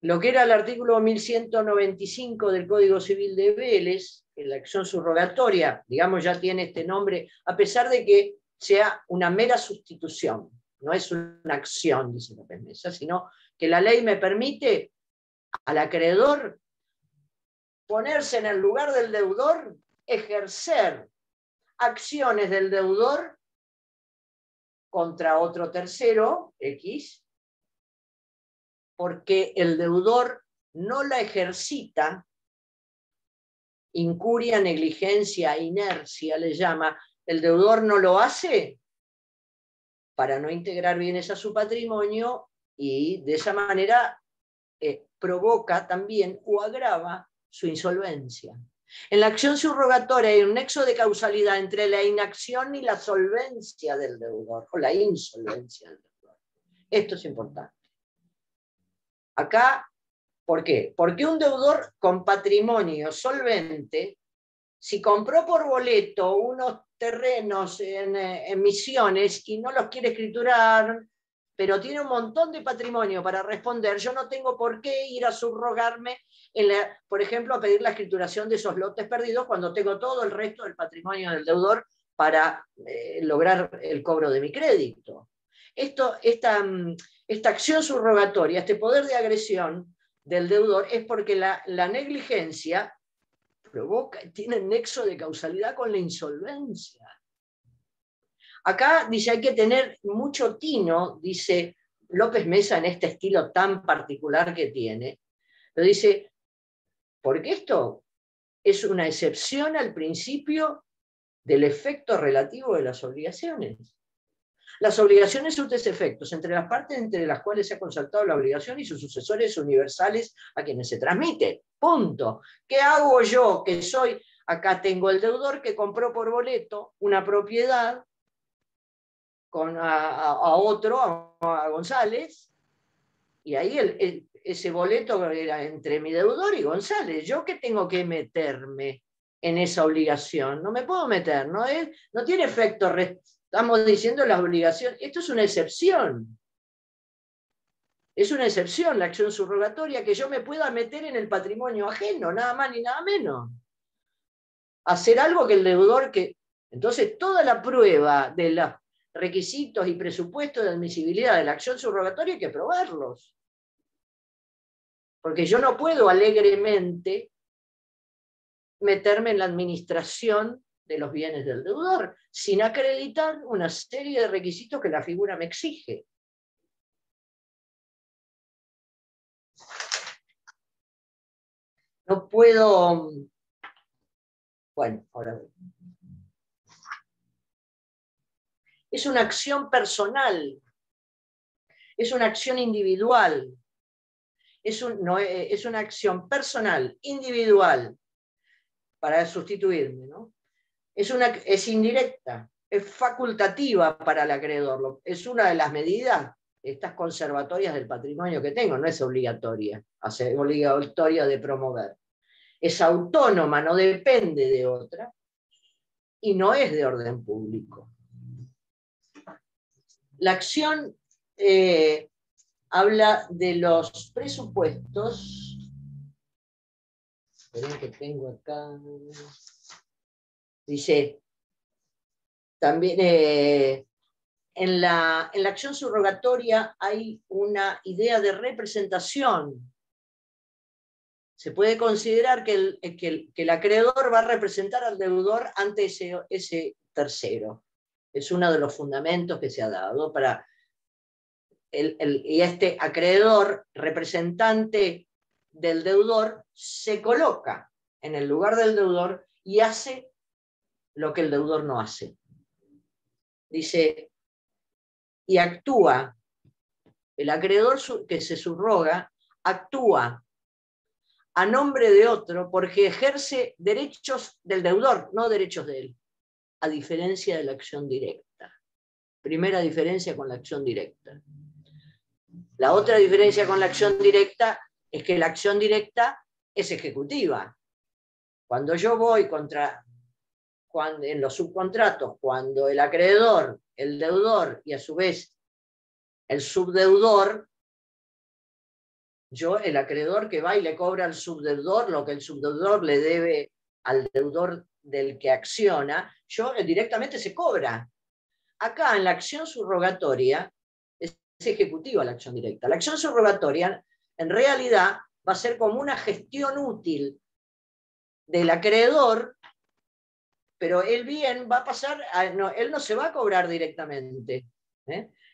A: Lo que era el artículo 1195 del Código Civil de Vélez, en la acción subrogatoria, digamos, ya tiene este nombre, a pesar de que sea una mera sustitución, no es una acción, dice López Mesa, sino que la ley me permite al acreedor ponerse en el lugar del deudor, ejercer acciones del deudor contra otro tercero, X, porque el deudor no la ejercita, incuria, negligencia, inercia, le llama, el deudor no lo hace para no integrar bienes a su patrimonio y de esa manera provoca también o agrava su insolvencia. En la acción subrogatoria hay un nexo de causalidad entre la inacción y la solvencia del deudor, o la insolvencia del deudor. Esto es importante. Acá, ¿por qué? Porque un deudor con patrimonio solvente, si compró por boleto unos terrenos en Misiones y no los quiere escriturar, pero tiene un montón de patrimonio para responder, yo no tengo por qué ir a subrogarme, por ejemplo, a pedir la escrituración de esos lotes perdidos cuando tengo todo el resto del patrimonio del deudor para lograr el cobro de mi crédito. Esta acción subrogatoria, este poder de agresión del deudor, es porque la negligencia tiene nexo de causalidad con la insolvencia. Acá dice, hay que tener mucho tino, dice López Mesa en este estilo tan particular que tiene, pero dice, porque esto es una excepción al principio del efecto relativo de las obligaciones. Las obligaciones son tres efectos, entre las partes entre las cuales se ha concertado la obligación y sus sucesores universales a quienes se transmite. Punto. ¿Qué hago yo que soy? Acá tengo el deudor que compró por boleto una propiedad a otro, a González, y ahí ese boleto era entre mi deudor y González. ¿Yo qué tengo que meterme en esa obligación? No me puedo meter, no tiene efecto. Estamos diciendo las obligaciones. Esto es una excepción. Es una excepción la acción subrogatoria, que yo me pueda meter en el patrimonio ajeno, nada más ni nada menos. Hacer algo que el deudor que... Entonces, toda la prueba de los requisitos y presupuestos de admisibilidad de la acción subrogatoria hay que probarlos. Porque yo no puedo alegremente meterme en la administración de los bienes del deudor, sin acreditar una serie de requisitos que la figura me exige. No puedo... Bueno, ahora... Es una acción personal, es una acción individual, es una acción personal, individual, para sustituirme, ¿no? Es indirecta, es facultativa para el acreedor, es una de las medidas, estas conservatorias del patrimonio que tengo, no es obligatoria de promover. Es autónoma, no depende de otra, y no es de orden público. La acción habla de los presupuestos. Esperen que tengo acá. Dice, también en la acción subrogatoria hay una idea de representación. Se puede considerar que el acreedor va a representar al deudor ante ese tercero. Es uno de los fundamentos que se ha dado para y este acreedor, representante del deudor, se coloca en el lugar del deudor y hace lo que el deudor no hace. Dice, y actúa, el acreedor que se subroga, actúa a nombre de otro porque ejerce derechos del deudor, no derechos de él, a diferencia de la acción directa. Primera diferencia con la acción directa. La otra diferencia con la acción directa es que la acción directa es ejecutiva. Cuando yo voy en los subcontratos, cuando el acreedor, el deudor y a su vez el subdeudor, el acreedor que va y le cobra al subdeudor lo que el subdeudor le debe al deudor del que acciona, directamente se cobra. Acá en la acción subrogatoria es ejecutiva la acción directa. La acción subrogatoria en realidad va a ser como una gestión útil del acreedor, pero el bien va a pasar, él no se va a cobrar directamente.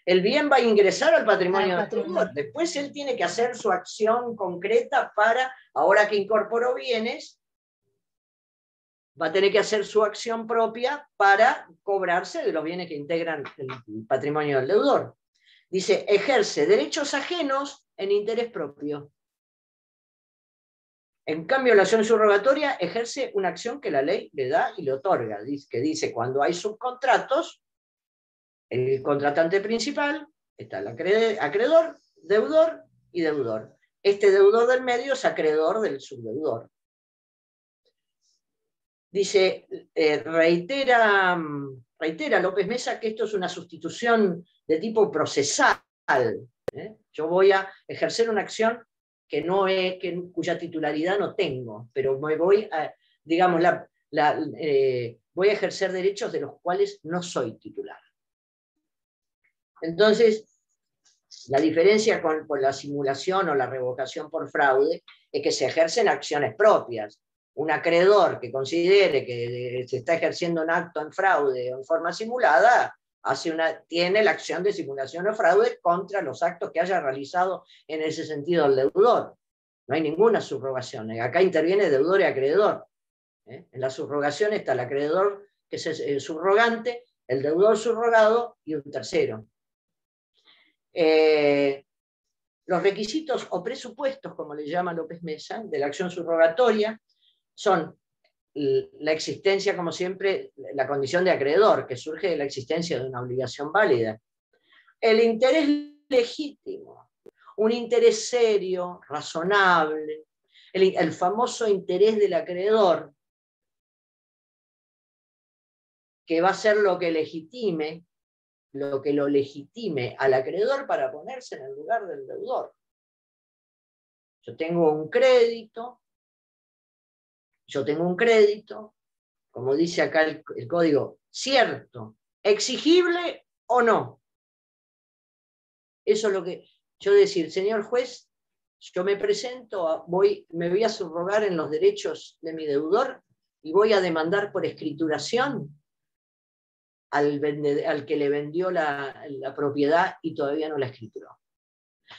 A: El bien va a ingresar al patrimonio del deudor. Después él tiene que hacer su acción concreta para, ahora que incorporó bienes, va a tener que hacer su acción propia para cobrarse de los bienes que integran el patrimonio del deudor. Dice, ejerce derechos ajenos en interés propio. En cambio, la acción subrogatoria ejerce una acción que la ley le da y le otorga, que dice, cuando hay subcontratos, el contratante principal está el acreedor, deudor y deudor. Este deudor del medio es acreedor del subdeudor. Dice, reitera López Mesa que esto es una sustitución de tipo procesal. Yo voy a ejercer una acción cuya titularidad no tengo, pero me voy a, digamos, voy a ejercer derechos de los cuales no soy titular. Entonces, la diferencia con la simulación o la revocación por fraude es que se ejercen acciones propias. Un acreedor que considere que se está ejerciendo un acto en fraude o en forma simulada, tiene la acción de simulación o fraude contra los actos que haya realizado en ese sentido el deudor. No hay ninguna subrogación. Acá interviene deudor y acreedor. En la subrogación está el acreedor, que es el subrogante, el deudor subrogado y un tercero. Los requisitos o presupuestos, como le llama López Mesa, de la acción subrogatoria, son la existencia, como siempre, la condición de acreedor, que surge de la existencia de una obligación válida. El interés legítimo, un interés serio, razonable, el famoso interés del acreedor, que va a ser lo que lo legitime al acreedor para ponerse en el lugar del deudor. Yo tengo un crédito, como dice acá el código, cierto, exigible o no. Eso es lo que yo decir, señor juez, yo me presento, me voy a subrogar en los derechos de mi deudor y voy a demandar por escrituración al que le vendió la propiedad y todavía no la escrituró.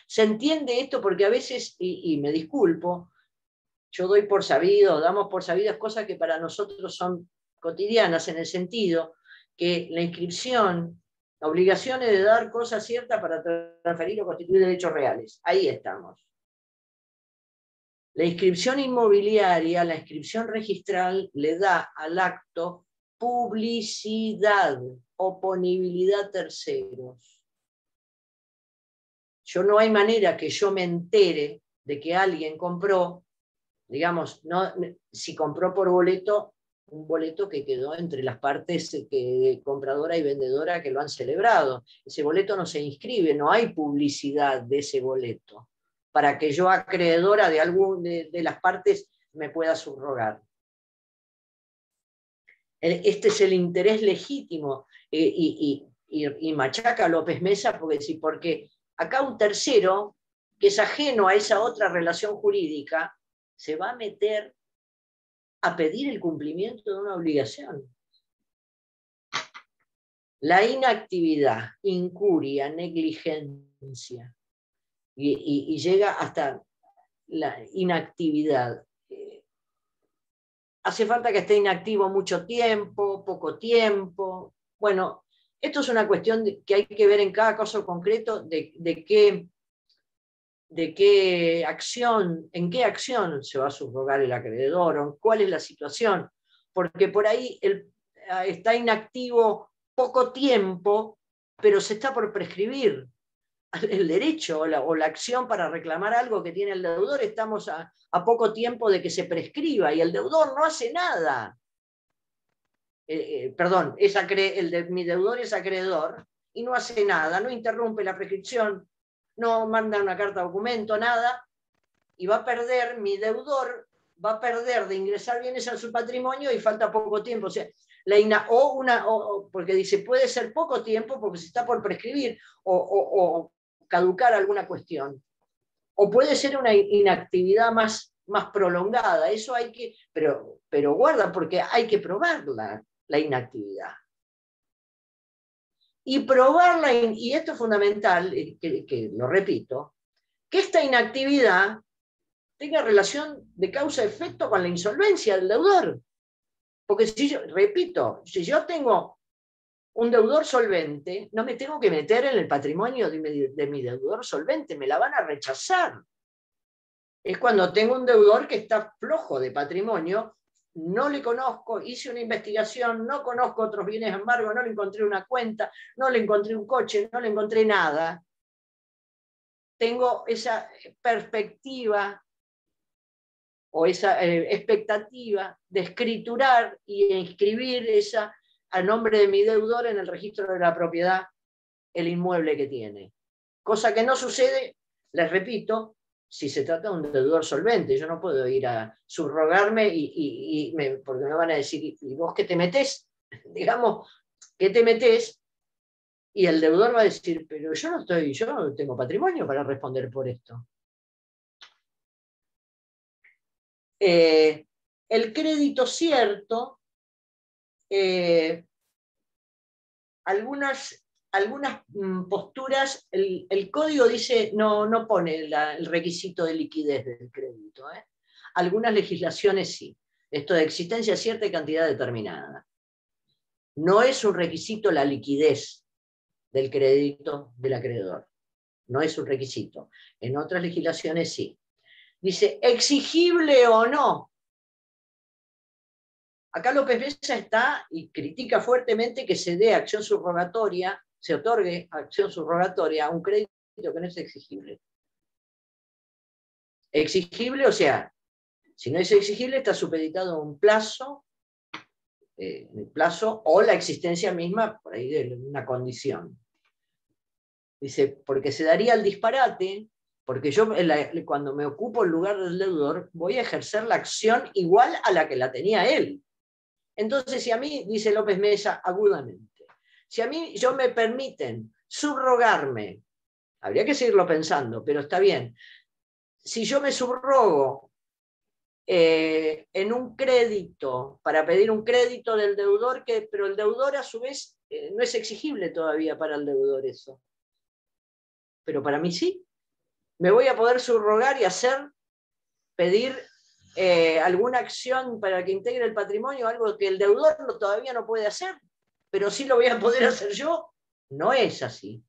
A: ¿Se entiende esto? Porque a veces, y me disculpo, yo doy por sabido, damos por sabidas cosas que para nosotros son cotidianas, en el sentido que la inscripción, la obligación es de dar cosas ciertas para transferir o constituir derechos reales. Ahí estamos. La inscripción inmobiliaria, la inscripción registral, le da al acto publicidad, oponibilidad a terceros. No hay manera que yo me entere de que alguien compró, digamos, no, si compró por boleto, un boleto que quedó entre las partes compradora y vendedora que lo han celebrado. Ese boleto no se inscribe, no hay publicidad de ese boleto, para que yo, acreedora de las partes, me pueda subrogar. Este es el interés legítimo, y machaca a López Mesa porque acá un tercero, que es ajeno a esa otra relación jurídica, se va a meter a pedir el cumplimiento de una obligación. La inactividad, incuria, negligencia, y llega hasta la inactividad. Hace falta que esté inactivo mucho tiempo, poco tiempo. Bueno, esto es una cuestión que hay que ver en cada caso concreto de qué acción, en qué acción se va a subrogar el acreedor, o cuál es la situación. Porque por ahí está inactivo poco tiempo, pero se está por prescribir el derecho o la acción para reclamar algo que tiene el deudor. Estamos a poco tiempo de que se prescriba y el deudor no hace nada. Perdón, mi deudor es acreedor y no hace nada, no interrumpe la prescripción, no manda una carta de documento, nada, y mi deudor va a perder de ingresar bienes a su patrimonio y falta poco tiempo. O sea, porque dice, puede ser poco tiempo porque se está por prescribir o caducar alguna cuestión. O puede ser una inactividad más prolongada. Eso hay que, pero guarda, porque hay que probarla, la inactividad. Y probarla, y esto es fundamental, que lo repito, que esta inactividad tenga relación de causa-efecto con la insolvencia del deudor. Porque si yo tengo un deudor solvente, no me tengo que meter en el patrimonio de mi deudor solvente, me la van a rechazar. Es cuando tengo un deudor que está flojo de patrimonio, no le conozco, hice una investigación, no conozco otros bienes de embargo, no le encontré una cuenta, no le encontré un coche, no le encontré nada. Tengo esa perspectiva o esa expectativa de escriturar y inscribir a nombre de mi deudor en el registro de la propiedad el inmueble que tiene. Cosa que no sucede, les repito, si se trata de un deudor solvente. Yo no puedo ir a subrogarme porque me van a decir, ¿y vos qué te metés? Digamos, ¿qué te metés? Y el deudor va a decir, pero yo no tengo patrimonio para responder por esto. El crédito cierto, algunas posturas, el código dice, no pone el requisito de liquidez del crédito. Algunas legislaciones sí. Esto de existencia cierta y cantidad determinada. No es un requisito la liquidez del crédito del acreedor. No es un requisito. En otras legislaciones sí. Dice, exigible o no. Acá López Mesa está y critica fuertemente que se dé acción subrogatoria, se otorgue acción subrogatoria a un crédito que no es exigible. Exigible, o sea, si no es exigible, está supeditado a un plazo, el plazo o la existencia misma, por ahí, de una condición. Dice, porque se daría el disparate, porque yo cuando me ocupo el lugar del deudor, voy a ejercer la acción igual a la que la tenía él. Entonces, si a mí, dice López Mesa agudamente, si a mí yo me permiten subrogarme, habría que seguirlo pensando, pero está bien, si yo me subrogo en un crédito, para pedir un crédito del deudor, pero el deudor a su vez no es exigible todavía para el deudor eso. Pero para mí sí. Me voy a poder subrogar y pedir alguna acción para que integre el patrimonio, algo que el deudor todavía no puede hacer, pero sí lo voy a poder hacer yo. No es así.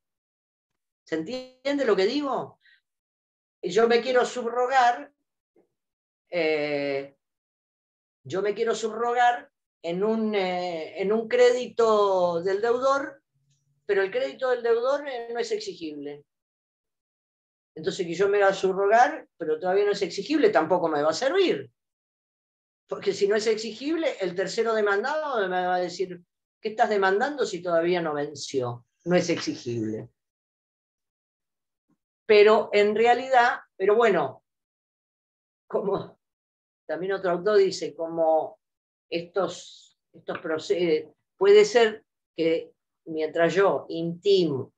A: ¿Se entiende lo que digo? Yo me quiero subrogar en un crédito del deudor, pero el crédito del deudor no es exigible. Entonces que yo me va a subrogar, pero todavía no es exigible, tampoco me va a servir. Porque si no es exigible, el tercero demandado me va a decir, ¿qué estás demandando si todavía no venció? No es exigible. Pero en realidad, pero bueno, como también otro autor dice, como estos procesos, puede ser que mientras yo intimo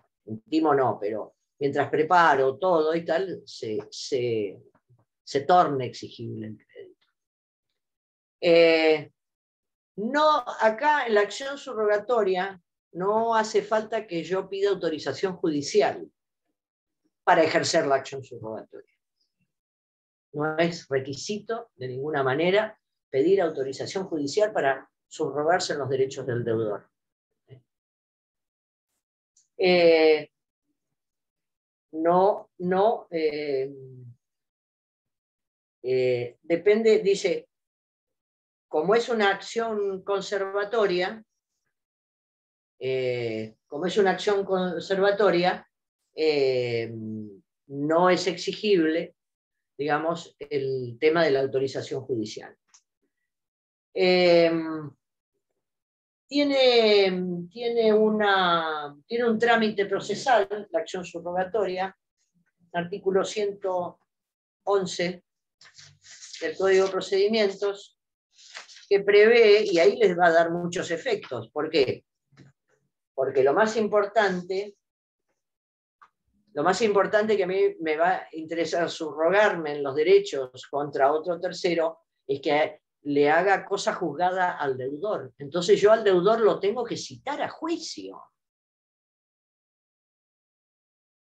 A: no, pero mientras preparo todo y tal, se torne exigible el crédito. No, acá en la acción subrogatoria no hace falta que yo pida autorización judicial para ejercer la acción subrogatoria. No es requisito de ninguna manera pedir autorización judicial para subrogarse en los derechos del deudor. Depende, dice, como es una acción conservatoria, no es exigible, digamos, el tema de la autorización judicial. Tiene un trámite procesal, la acción subrogatoria, artículo 111 del Código de Procedimientos, que prevé, y ahí les va a dar muchos efectos. ¿Por qué? Porque lo más importante que a mí me va a interesar subrogarme en los derechos contra otro tercero es que le haga cosa juzgada al deudor. Entonces yo al deudor lo tengo que citar a juicio.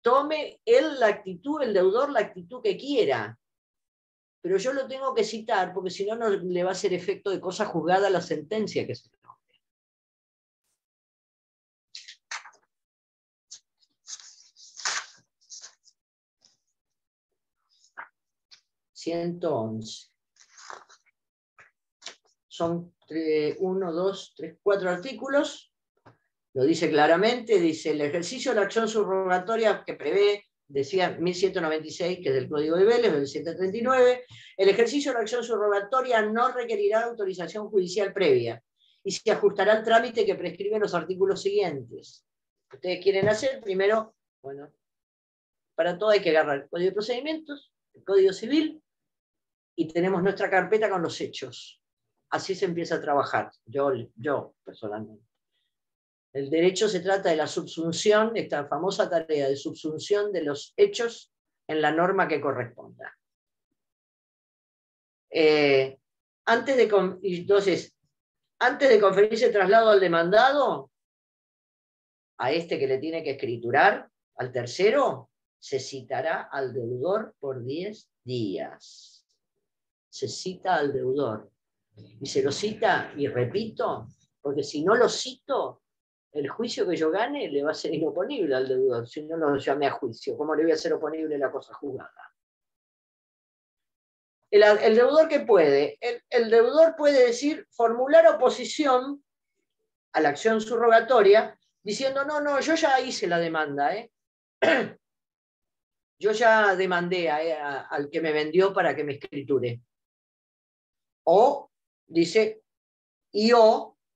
A: Tome él la actitud, el deudor la actitud que quiera, pero yo lo tengo que citar porque si no, no le va a hacer efecto de cosa juzgada a la sentencia que se tome. Son 1, 2, 3, 4 artículos. Lo dice claramente, dice el ejercicio de la acción subrogatoria que prevé, decía 1196, que es del Código de Vélez, del 739, el ejercicio de la acción subrogatoria no requerirá autorización judicial previa y se ajustará al trámite que prescriben los artículos siguientes. Ustedes quieren hacer, primero, bueno, para todo hay que agarrar el Código de Procedimientos, el Código Civil, y tenemos nuestra carpeta con los hechos. Así se empieza a trabajar, yo personalmente. El derecho se trata de la subsunción, esta famosa tarea de subsunción de los hechos en la norma que corresponda. Antes de conferirse traslado al demandado, a este que le tiene que escriturar, al tercero, se citará al deudor por 10 días. Se cita al deudor. Y se lo cita, y repito, porque si no lo cito, el juicio que yo gane le va a ser inoponible al deudor, si no lo llamé a juicio. ¿Cómo le voy a hacer oponible la cosa juzgada? El deudor, ¿qué puede? El deudor puede decir, formular oposición a la acción subrogatoria, diciendo, no, yo ya hice la demanda, yo ya demandé al que me vendió para que me escriture. O dice,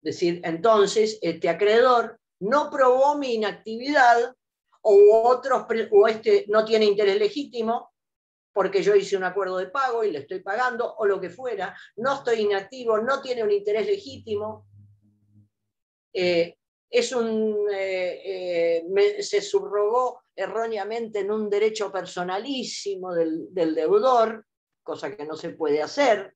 A: decir, entonces este acreedor no probó mi inactividad o este no tiene interés legítimo porque yo hice un acuerdo de pago y le estoy pagando o lo que fuera, no estoy inactivo, no tiene un interés legítimo, se subrogó erróneamente en un derecho personalísimo del deudor, cosa que no se puede hacer.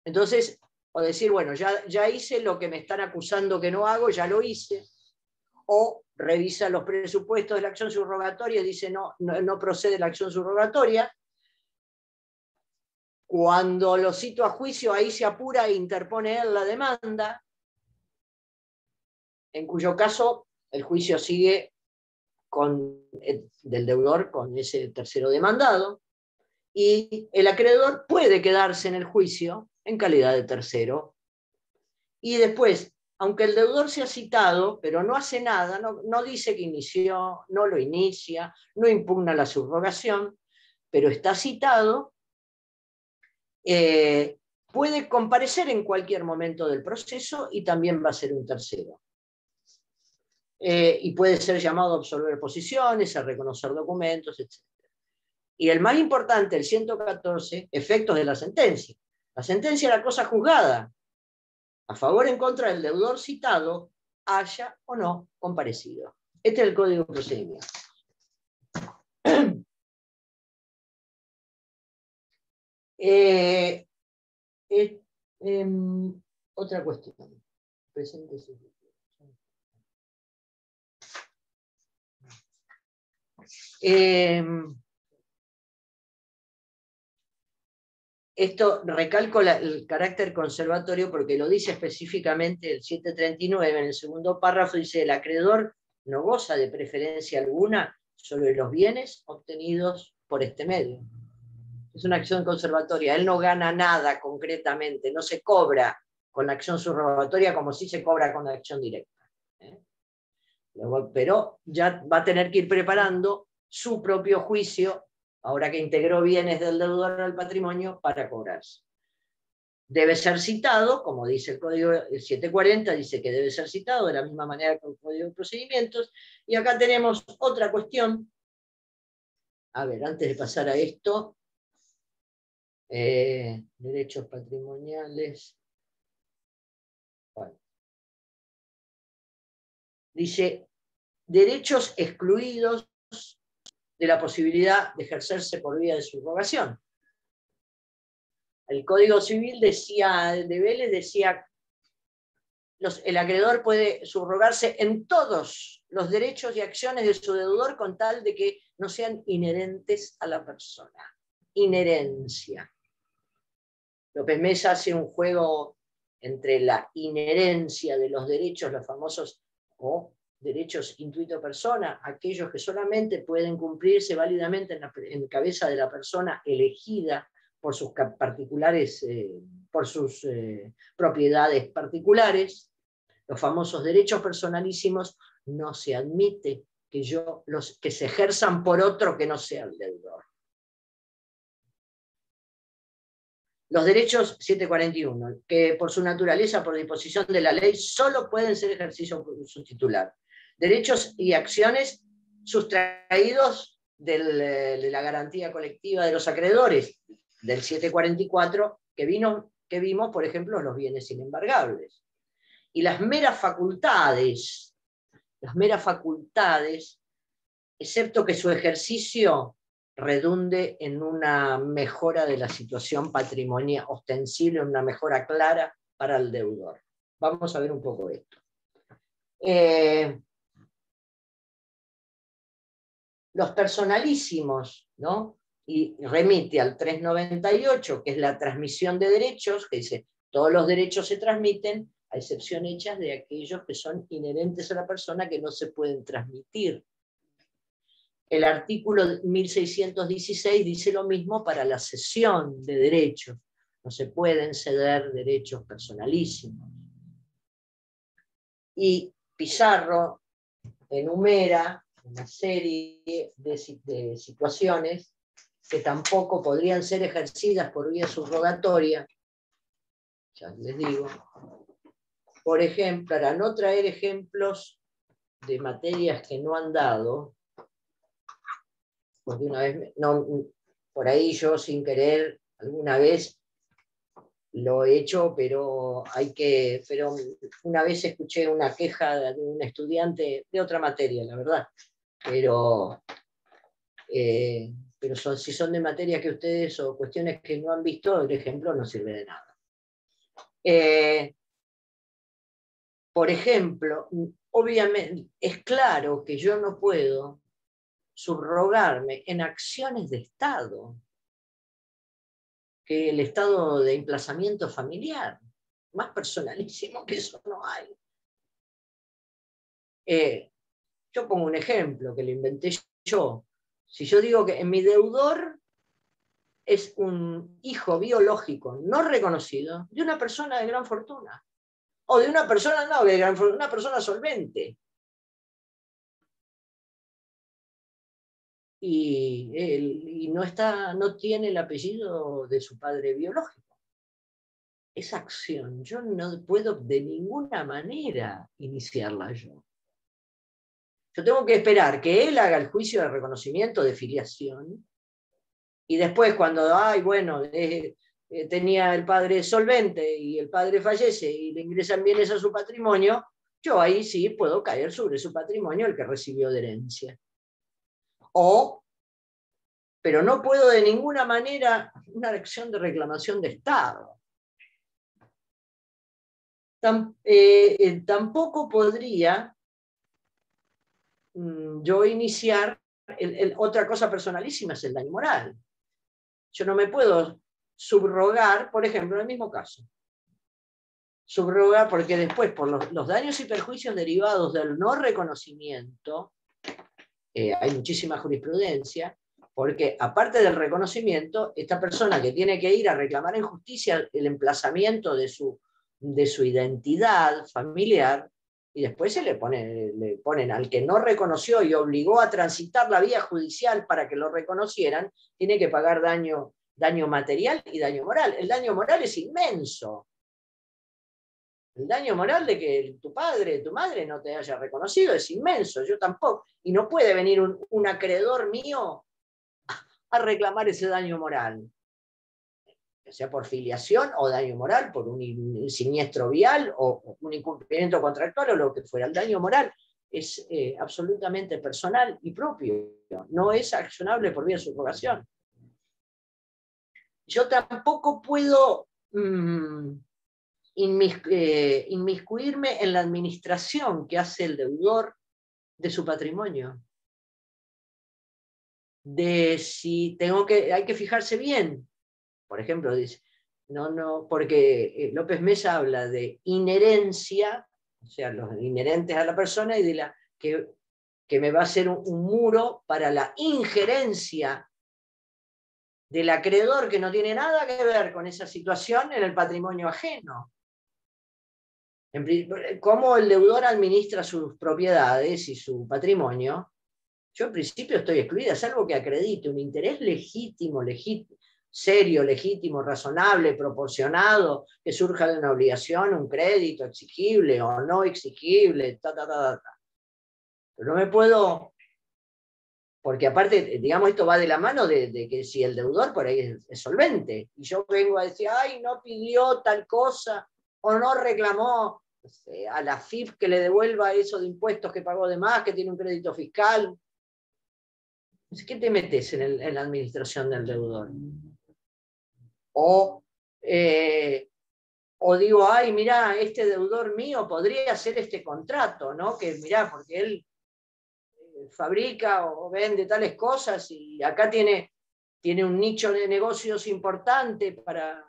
A: Entonces, o decir, bueno, ya hice lo que me están acusando que no hago, ya lo hice, o revisa los presupuestos de la acción subrogatoria y dice, no procede la acción subrogatoria. Cuando lo cito a juicio, ahí se apura e interpone él la demanda, en cuyo caso el juicio sigue del deudor con ese tercero demandado, y el acreedor puede quedarse en el juicio en calidad de tercero. Y después, aunque el deudor sea citado, pero no hace nada, no dice que inició, no lo inicia, no impugna la subrogación, pero está citado, puede comparecer en cualquier momento del proceso y también va a ser un tercero. Y puede ser llamado a absolver posiciones, a reconocer documentos, etc. Y el más importante, el 114, efectos de la sentencia. La sentencia es la cosa juzgada, a favor o en contra del deudor citado, haya o no comparecido. Este es el Código de Procedimiento. Otra cuestión. Presente su... Esto recalco el carácter conservatorio porque lo dice específicamente el 739, en el segundo párrafo dice, el acreedor no goza de preferencia alguna sobre los bienes obtenidos por este medio. Es una acción conservatoria, él no gana nada concretamente, no se cobra con la acción subrogatoria como si se cobra con la acción directa. Pero ya va a tener que ir preparando su propio juicio, ahora que integró bienes del deudor al patrimonio, para cobrarse. Debe ser citado, como dice el Código 740, dice que debe ser citado de la misma manera que el Código de Procedimientos. Y acá tenemos otra cuestión. A ver, antes de pasar a esto, derechos patrimoniales. Bueno. Dice, derechos excluidos de la posibilidad de ejercerse por vía de subrogación. El Código Civil de Vélez decía, el acreedor puede subrogarse en todos los derechos y acciones de su deudor con tal de que no sean inherentes a la persona. Inherencia. López Mesa hace un juego entre la inherencia de los derechos, los famosos derechos intuito persona, aquellos que solamente pueden cumplirse válidamente en cabeza de la persona elegida por sus particulares, por sus propiedades particulares. Los famosos derechos personalísimos no se admite que se ejerzan por otro que no sea el deudor. Los derechos 741, que por su naturaleza, por disposición de la ley, solo pueden ser ejercidos por su titular. Derechos y acciones sustraídos de la garantía colectiva de los acreedores, del 744, que vimos, por ejemplo, los bienes inembargables. Y las meras facultades, excepto que su ejercicio redunde en una mejora de la situación patrimonial ostensible, en una mejora clara para el deudor. Vamos a ver un poco esto. Los personalísimos, ¿no? y remite al 398, que es la transmisión de derechos, que dice, todos los derechos se transmiten, a excepción hechas de aquellos que son inherentes a la persona que no se pueden transmitir. El artículo 1616 dice lo mismo para la cesión de derechos. No se pueden ceder derechos personalísimos. Y Pizarro enumera una serie de situaciones que tampoco podrían ser ejercidas por vía subrogatoria. Ya les digo. Por ejemplo, para no traer ejemplos de materias que no han dado, porque una vez, no, por ahí yo sin querer, alguna vez lo he hecho, pero una vez escuché una queja de un estudiante de otra materia, la verdad, pero si son de materia que ustedes o cuestiones que no han visto, el ejemplo no sirve de nada. Por ejemplo, obviamente es claro que yo no puedo subrogarme en acciones de Estado, que el estado de emplazamiento familiar, más personalísimo que eso no hay. Yo pongo un ejemplo que lo inventé yo. Si yo digo que mi deudor es un hijo biológico no reconocido de una persona de gran fortuna, o de una persona no de gran fortuna, una persona solvente, y no tiene el apellido de su padre biológico. Esa acción yo no puedo de ninguna manera iniciarla yo. Yo tengo que esperar que él haga el juicio de reconocimiento de filiación, y después cuando, tenía el padre solvente y el padre fallece y le ingresan bienes a su patrimonio, yo ahí sí puedo caer sobre su patrimonio el que recibió de herencia. Pero no puedo de ninguna manera una acción de reclamación de Estado. Tampoco podría yo iniciar, otra cosa personalísima es el daño moral. Yo no me puedo subrogar, por ejemplo, en el mismo caso. Subrogar porque después, por los daños y perjuicios derivados del no reconocimiento, hay muchísima jurisprudencia, porque aparte del reconocimiento, esta persona que tiene que ir a reclamar en justicia el emplazamiento de su identidad familiar, y después le ponen al que no reconoció y obligó a transitar la vía judicial para que lo reconocieran, tiene que pagar daño material y daño moral. El daño moral es inmenso. El daño moral de que tu padre, tu madre no te haya reconocido es inmenso, yo tampoco. Y no puede venir un acreedor mío a reclamar ese daño moral, sea por filiación o daño moral, por un siniestro vial o un incumplimiento contractual o lo que fuera. El daño moral es absolutamente personal y propio, no es accionable por vía de subrogación. Yo tampoco puedo inmiscuirme en la administración que hace el deudor de su patrimonio. Hay que fijarse bien. Por ejemplo, dice, porque López Mesa habla de inherencia, o sea, los inherentes a la persona, y de que me va a hacer un muro para la injerencia del acreedor que no tiene nada que ver con esa situación en el patrimonio ajeno. Cómo el deudor administra sus propiedades y su patrimonio, yo en principio estoy excluida, salvo que acredite un interés legítimo, serio, legítimo, razonable, proporcionado, que surja de una obligación, un crédito exigible o no exigible, Pero no me puedo, porque aparte, digamos, esto va de la mano de que si el deudor por ahí es solvente, y yo vengo a decir, no pidió tal cosa, o no reclamó a la FIP que le devuelva eso de impuestos que pagó de más, que tiene un crédito fiscal. ¿Qué te metes en la administración del deudor? O digo, mirá, este deudor mío podría hacer este contrato, ¿no? Que mirá, porque él fabrica o vende tales cosas y acá tiene tiene un nicho de negocios importante para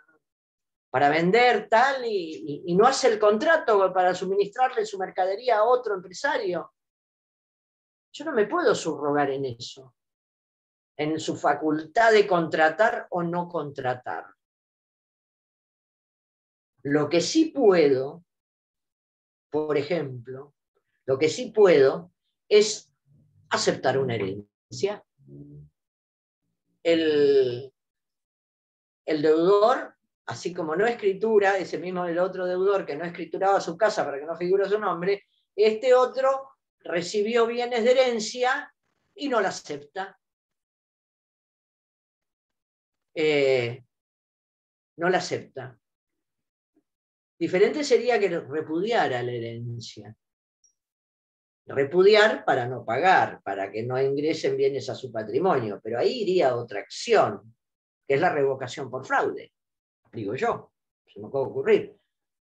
A: vender tal, y no hace el contrato para suministrarle su mercadería a otro empresario. Yo no me puedo subrogar en eso, en su facultad de contratar o no contratar. Lo que sí puedo, por ejemplo, lo que sí puedo es aceptar una herencia. El deudor, así como no escritura, ese mismo el otro deudor que no escrituraba su casa para que no figure su nombre, este otro recibió bienes de herencia y no la acepta. No la acepta. Diferente sería que repudiara la herencia. Repudiar para no pagar, para que no ingresen bienes a su patrimonio, pero ahí iría otra acción, que es la revocación por fraude. Digo yo, se me puede ocurrir.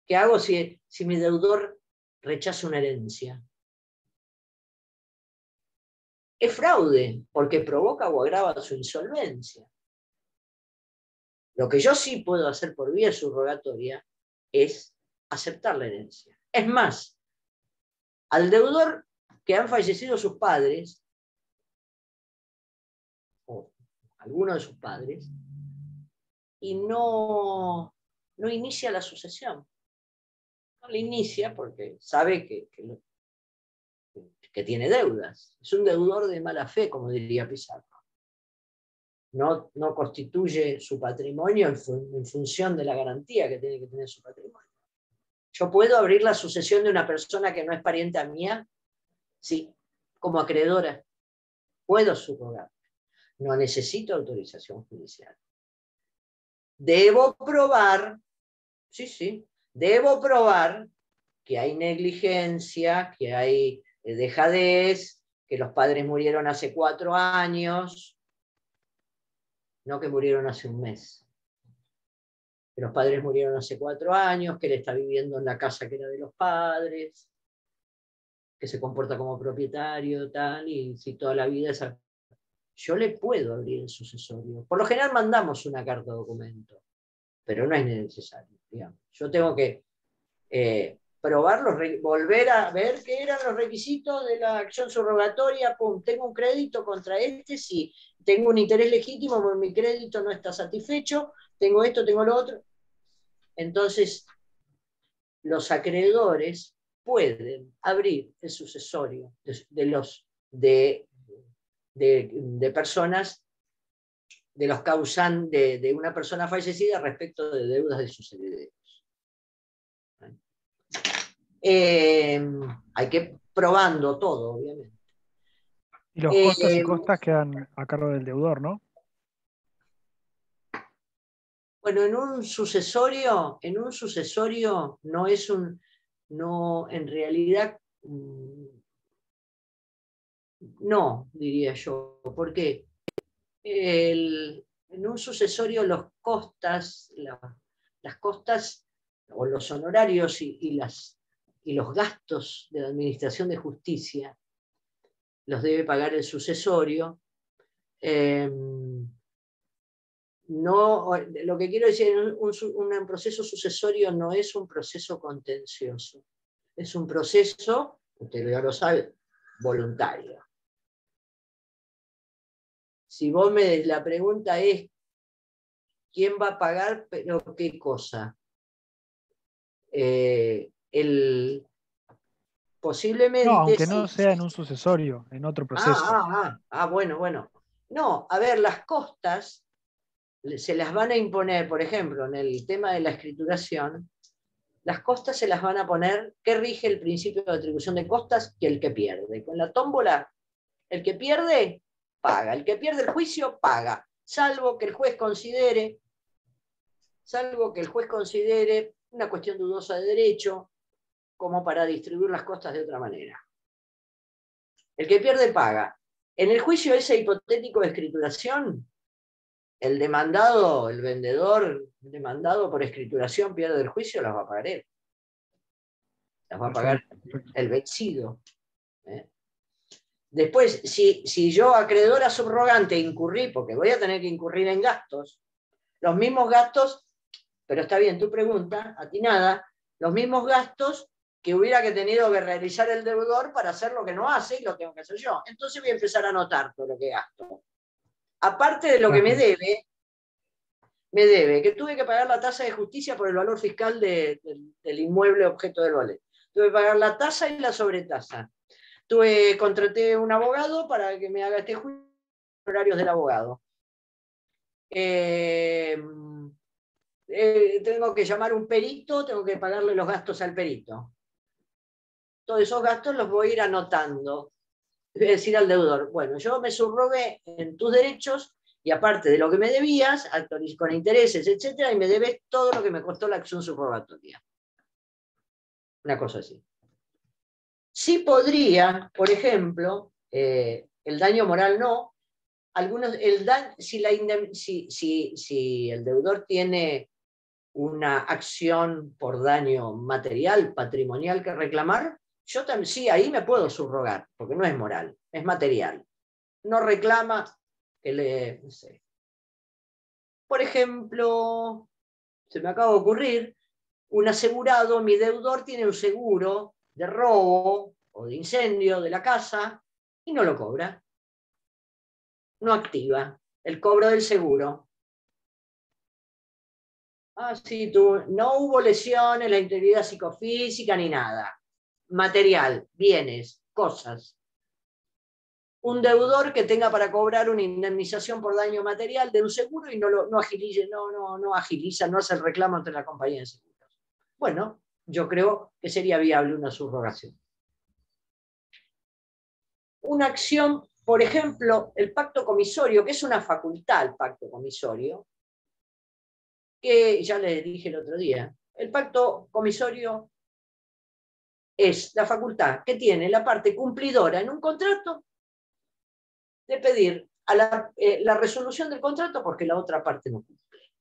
A: ¿Qué hago si mi deudor rechaza una herencia? Es fraude, porque provoca o agrava su insolvencia. Lo que yo sí puedo hacer por vía subrogatoria es aceptar la herencia. Es más, al deudor que han fallecido sus padres, o alguno de sus padres, y no inicia la sucesión. No la inicia porque sabe que tiene deudas. Es un deudor de mala fe, como diría Pizarro. No constituye su patrimonio en función de la garantía que tiene que tener su patrimonio. ¿Yo puedo abrir la sucesión de una persona que no es pariente mía? Sí, como acreedora. Puedo subrogar. No necesito autorización judicial. Debo probar, sí, debo probar que hay negligencia, que hay dejadez, que los padres murieron hace 4 años, no que murieron hace un mes. Que los padres murieron hace 4 años, que él está viviendo en la casa que era de los padres, que se comporta como propietario, tal, y si toda la vida es... Yo le puedo abrir el sucesorio. Por lo general mandamos una carta documento, pero no es necesario, digamos. Yo tengo que probar volver a ver qué eran los requisitos de la acción subrogatoria. Pum, tengo un crédito contra este, sí. Tengo un interés legítimo, porque mi crédito no está satisfecho. Tengo esto, tengo lo otro. Entonces, los acreedores pueden abrir el sucesorio de personas, de los causantes de una persona fallecida respecto de deudas de sus herederos. Hay que probando todo, obviamente.
D: Y los costos y costas quedan a cargo del deudor, ¿no?
A: Bueno, en un sucesorio no es en realidad, no, diría yo. ¿Por qué? En un sucesorio las costas o los honorarios y los gastos de la administración de justicia los debe pagar el sucesorio. No, lo que quiero decir, un proceso sucesorio no es un proceso contencioso, es un proceso, usted ya lo sabe, voluntario. Si vos la pregunta es, ¿quién va a pagar, pero qué cosa? Posiblemente...
D: No, aunque no sea en un sucesorio, en otro proceso.
A: Bueno. No, a ver, las costas se las van a imponer, por ejemplo, en el tema de la escrituración, las costas se las van a poner, ¿qué rige el principio de atribución de costas? Que el que pierde. Con la tómbola, el que pierde, paga. El que pierde el juicio, paga. Salvo que el juez considere una cuestión dudosa de derecho, como para distribuir las costas de otra manera. El que pierde, paga. En el juicio ese hipotético de escrituración, el demandado, el vendedor demandado por escrituración pierde el juicio, las va a pagar él. Las va a pagar el vencido. Después, si yo, acreedora subrogante, incurrí, porque voy a tener que incurrir en gastos, los mismos gastos, pero está bien tu pregunta, atinada, los mismos gastos que hubiera tenido que realizar el deudor para hacer lo que no hace y lo tengo que hacer yo. Entonces voy a empezar a anotar todo lo que gasto. Aparte de lo que me debe que tuve que pagar la tasa de justicia por el valor fiscal del inmueble objeto del vale. Tuve que pagar la tasa y la sobretasa. Contraté un abogado para que me haga este juicio, horarios del abogado. Tengo que llamar a un perito, tengo que pagarle los gastos al perito. Todos esos gastos los voy a ir anotando. Voy a decir al deudor, bueno, yo me subrogué en tus derechos y aparte de lo que me debías, con intereses, etcétera, y me debes todo lo que me costó la acción subrogatoria. Una cosa así. Sí podría, por ejemplo, el daño moral no, si el deudor tiene una acción por daño material, patrimonial que reclamar, yo también, sí, ahí me puedo subrogar, porque no es moral, es material. No reclama que no sé. Por ejemplo, se me acaba de ocurrir, un asegurado, mi deudor tiene un seguro de robo o de incendio de la casa y no lo cobra. No activa el cobro del seguro. Ah, sí, no hubo lesiones, la integridad psicofísica ni nada. Material, bienes, cosas. Un deudor que tenga para cobrar una indemnización por daño material de un seguro y no agiliza, no hace el reclamo ante la compañía de seguros. Bueno, yo creo que sería viable una subrogación. Una acción, por ejemplo, el pacto comisorio, que es una facultad el pacto comisorio, que ya le dije el otro día, el pacto comisorio es la facultad que tiene la parte cumplidora en un contrato de pedir a la resolución del contrato porque la otra parte no cumple.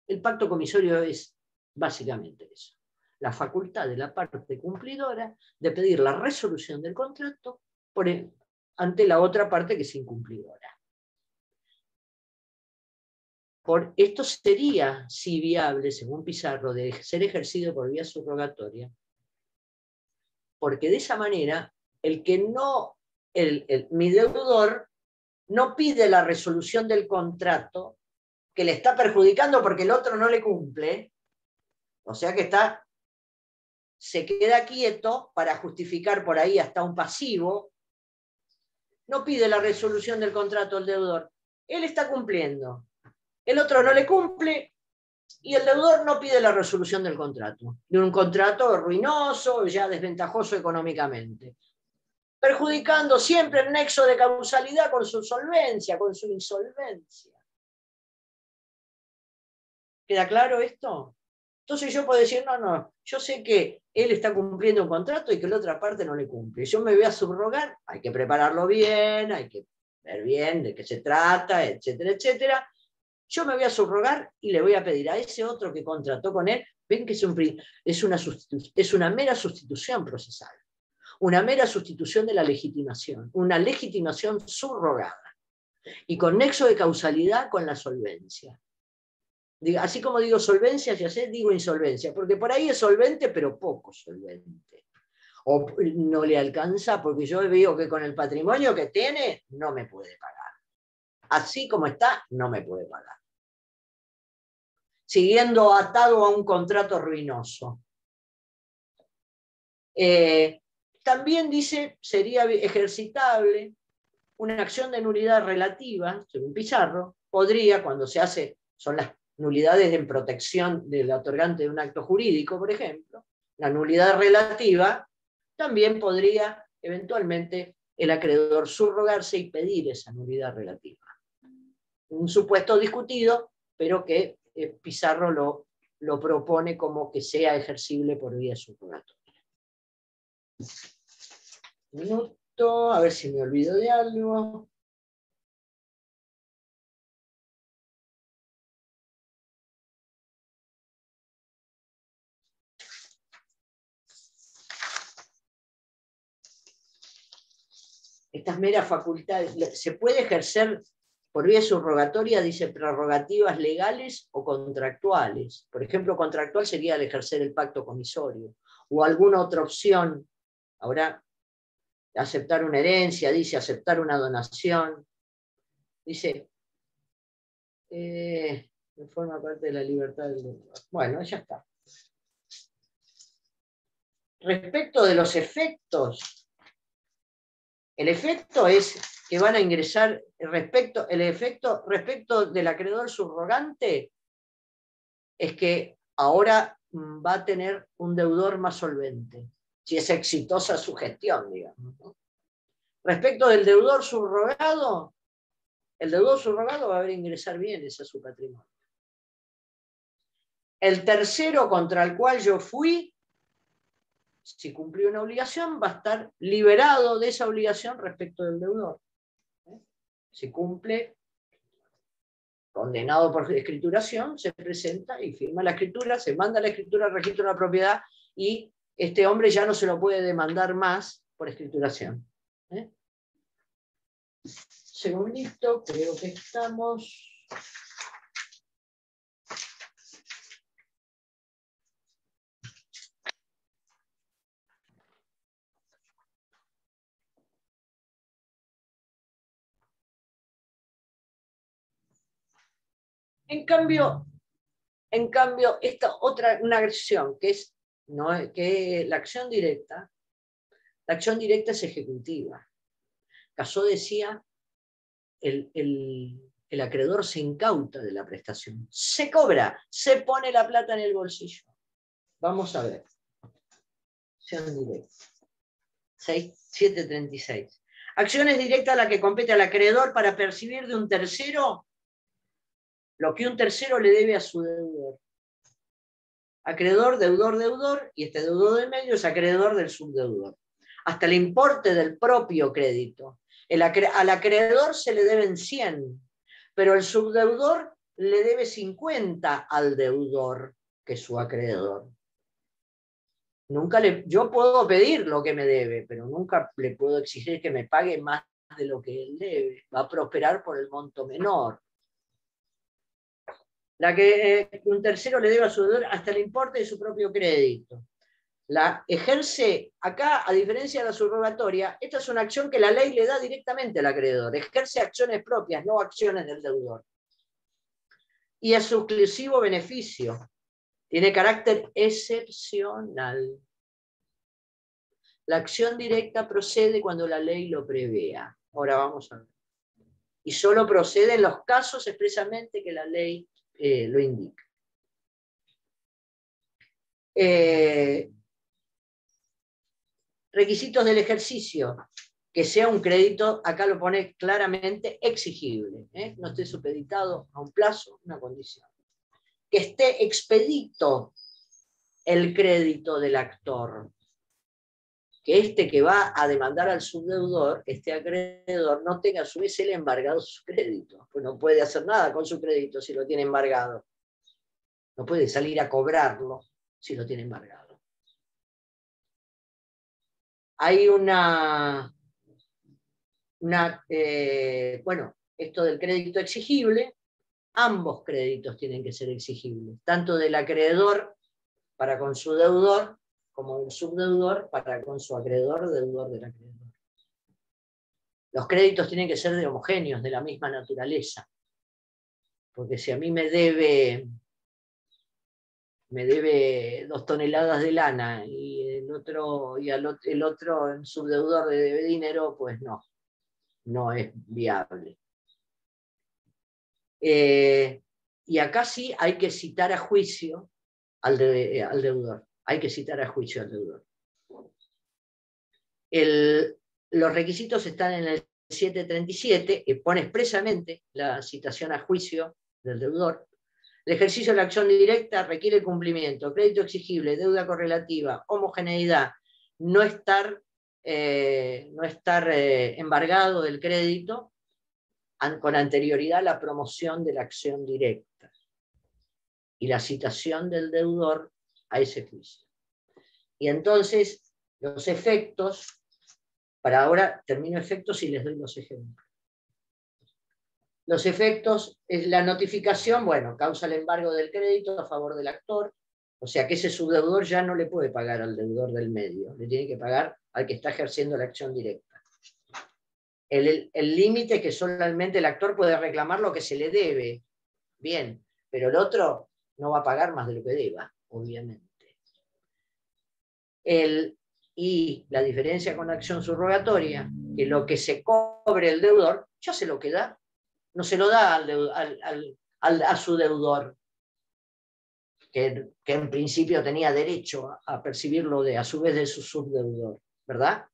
A: El pacto comisorio es básicamente eso. La facultad de la parte cumplidora de pedir la resolución del contrato ante la otra parte que es incumplidora. Esto sería, sí, viable, según Pizarro, de ser ejercido por vía subrogatoria, porque de esa manera mi deudor no pide la resolución del contrato que le está perjudicando porque el otro no le cumple, o sea que se queda quieto para justificar por ahí hasta un pasivo, no pide la resolución del contrato al deudor, él está cumpliendo, el otro no le cumple y el deudor no pide la resolución del contrato, de un contrato ruinoso, ya desventajoso económicamente, perjudicando siempre el nexo de causalidad con su solvencia, con su insolvencia. ¿Queda claro esto? Entonces yo puedo decir, no, yo sé que él está cumpliendo un contrato y que la otra parte no le cumple. Yo me voy a subrogar, hay que prepararlo bien, hay que ver bien de qué se trata, etcétera, etcétera. Yo me voy a subrogar y le voy a pedir a ese otro que contrató con él, ven que es una mera sustitución procesal, una mera sustitución de la legitimación, una legitimación subrogada y con nexo de causalidad con la solvencia. Así como digo solvencia, ya sé, digo insolvencia, porque por ahí es solvente, pero poco solvente. O no le alcanza porque yo veo que con el patrimonio que tiene no me puede pagar. Así como está, no me puede pagar. Siguiendo atado a un contrato ruinoso. También dice, sería ejercitable una acción de nulidad relativa, según Pizarro, podría, cuando son las nulidades en protección del otorgante de un acto jurídico, por ejemplo, la nulidad relativa, también podría eventualmente el acreedor subrogarse y pedir esa nulidad relativa. Un supuesto discutido, pero que Pizarro lo propone como que sea ejercible por vía subrogatoria. Un minuto, a ver si me olvido de algo. estas meras facultades, se puede ejercer por vía subrogatoria, dice, prerrogativas legales o contractuales. Por ejemplo, contractual sería el ejercer el pacto comisorio, o alguna otra opción. Ahora, aceptar una herencia, dice, aceptar una donación. Dice, forma parte de la libertad del deudor. Bueno, ya está. Respecto de los efectos, el efecto es que van a ingresar, el efecto respecto del acreedor subrogante es que ahora va a tener un deudor más solvente, si es exitosa su gestión, digamos, ¿no? Respecto del deudor subrogado, el deudor subrogado va a ver ingresar bienes a su patrimonio. El tercero contra el cual yo fui, si cumplió una obligación, va a estar liberado de esa obligación respecto del deudor. Si cumple, condenado por escrituración, se presenta y firma la escritura, se manda la escritura al registro de la propiedad y este hombre ya no se lo puede demandar más por escrituración. Segundito, creo que estamos. En cambio, esta otra, una acción que es, ¿no?, que la acción directa es ejecutiva. Casó decía, el acreedor se incauta de la prestación, se cobra, se pone la plata en el bolsillo. Vamos a ver. Acción directa. 736. Acciones directas a la que compete al acreedor para percibir de un tercero lo que un tercero le debe a su deudor. Acreedor, deudor, deudor, y este deudor del medio es acreedor del subdeudor. Hasta el importe del propio crédito. Al acreedor se le deben 100, pero el subdeudor le debe 50 al deudor, que es su acreedor. Yo puedo pedir lo que me debe, pero nunca le puedo exigir que me pague más de lo que él debe. Va a prosperar por el monto menor. La que un tercero le debe a su deudor hasta el importe de su propio crédito. La ejerce acá, a diferencia de la subrogatoria, esta es una acción que la ley le da directamente al acreedor. Ejerce acciones propias, no acciones del deudor. Y a su exclusivo beneficio. Tiene carácter excepcional. La acción directa procede cuando la ley lo prevea. Ahora vamos a ver. Y solo procede en los casos expresamente que la ley lo indica. Requisitos del ejercicio. Que sea un crédito, acá lo pone claramente, exigible. No esté supeditado a un plazo, una condición. Que esté expedito el crédito del actor. Que que va a demandar al subdeudor, este acreedor, no tenga a su vez el embargado su crédito. Pues no puede hacer nada con su crédito si lo tiene embargado. No puede salir a cobrarlo si lo tiene embargado. Hay bueno, esto del crédito exigible, ambos créditos tienen que ser exigibles, tanto del acreedor para con su deudor, como del subdeudor para con su acreedor, deudor del acreedor. Los créditos tienen que ser de homogéneos, de la misma naturaleza. Porque si a mí me debe 2 toneladas de lana y el otro el subdeudor le debe dinero, pues no es viable. Y acá sí hay que citar a juicio al deudor. Hay que citar a juicio al deudor. Los requisitos están en el 737, que pone expresamente la citación a juicio del deudor. El ejercicio de la acción directa requiere el cumplimiento, crédito exigible, deuda correlativa, homogeneidad, no estar embargado del crédito con anterioridad a la promoción de la acción directa y la citación del deudor a ese juicio. Y entonces los efectos Para ahora termino efectos y les doy los ejemplos. Los efectos es la notificación, bueno, causa el embargo del crédito a favor del actor, o sea que ese subdeudor ya no le puede pagar al deudor del medio, le tiene que pagar al que está ejerciendo la acción directa. El límite es que solamente el actor puede reclamar lo que se le debe, bien, pero el otro no va a pagar más de lo que deba, obviamente. Y la diferencia con la acción subrogatoria, que lo que se cobre el deudor, ya se lo queda. No se lo da a su deudor, que en principio tenía derecho a percibirlo a su vez de su subdeudor, ¿verdad?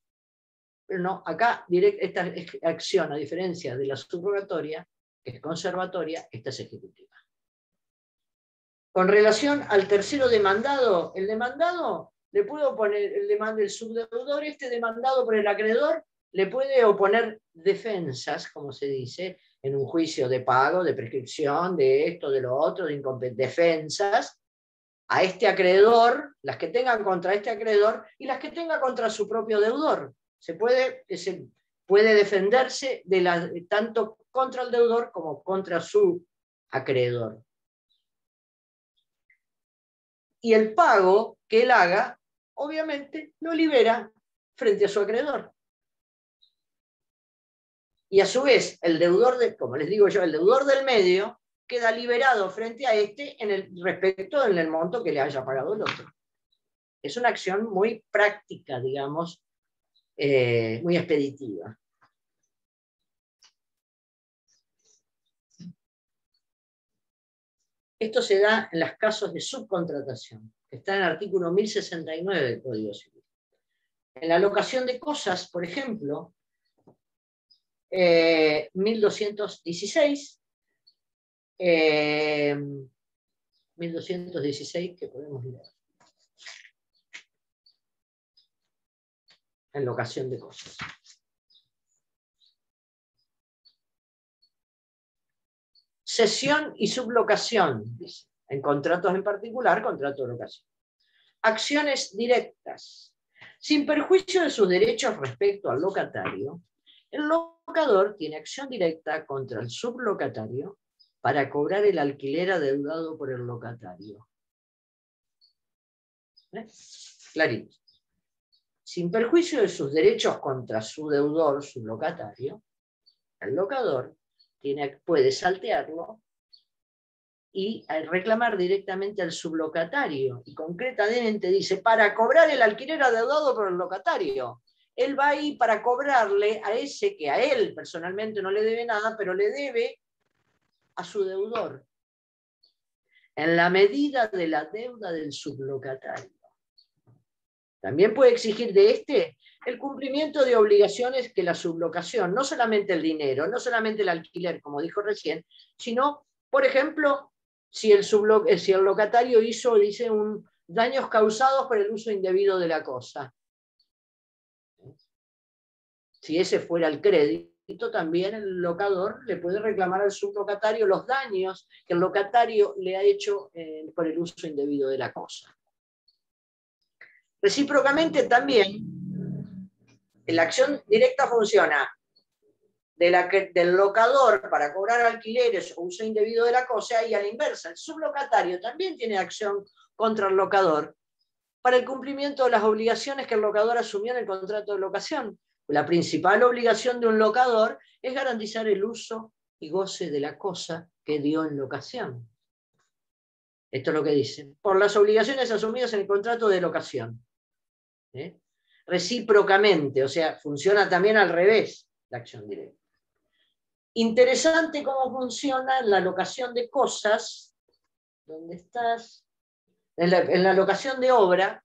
A: Pero no, acá esta acción, a diferencia de la subrogatoria, que es conservatoria, esta es ejecutiva. Con relación al tercero demandado, el demandado le puede oponer, el subdeudor demandado por el acreedor, le puede oponer defensas, como se dice, en un juicio de pago, de prescripción, de esto, de lo otro, de defensas, a este acreedor, las que tengan contra este acreedor y las que tenga contra su propio deudor. Se puede defenderse tanto contra el deudor como contra su acreedor. Y el pago que él haga, obviamente, lo libera frente a su acreedor. Y a su vez, el deudor, como les digo yo, el deudor del medio queda liberado frente a este en el monto que le haya pagado el otro. Es una acción muy práctica, digamos, muy expeditiva. Esto se da en los casos de subcontratación, que está en el artículo 1069 del Código Civil. En la locación de cosas, por ejemplo, 1216, 1216 que podemos leer. En locación de cosas. Cesión y sublocación, dice. En contratos en particular, contrato de locación. Acciones directas. Sin perjuicio de sus derechos respecto al locatario, el locador tiene acción directa contra el sublocatario para cobrar el alquiler adeudado por el locatario. Clarito. Sin perjuicio de sus derechos contra su deudor, su locatario, el locador puede saltearlo y reclamar directamente al sublocatario. Y concretamente dice, para cobrar el alquiler adeudado por el locatario. Él va ahí para cobrarle a ese que a él personalmente no le debe nada, pero le debe a su deudor, en la medida de la deuda del sublocatario. También puede exigir de este el cumplimiento de obligaciones que la sublocación, no solamente el dinero, no solamente el alquiler, como dijo recién, sino, por ejemplo, si el locatario hizo, dice, daños causados por el uso indebido de la cosa. Si ese fuera el crédito, también el locador le puede reclamar al sublocatario los daños que el locatario le ha hecho por el uso indebido de la cosa. Recíprocamente también, la acción directa funciona del locador para cobrar alquileres o uso indebido de la cosa, y a la inversa, el sublocatario también tiene acción contra el locador para el cumplimiento de las obligaciones que el locador asumió en el contrato de locación. La principal obligación de un locador es garantizar el uso y goce de la cosa que dio en locación. Esto es lo que dice. Por las obligaciones asumidas en el contrato de locación. Recíprocamente, o sea, funciona también al revés la acción directa. Interesante cómo funciona la locación de cosas. ¿Dónde estás? En la locación de obra.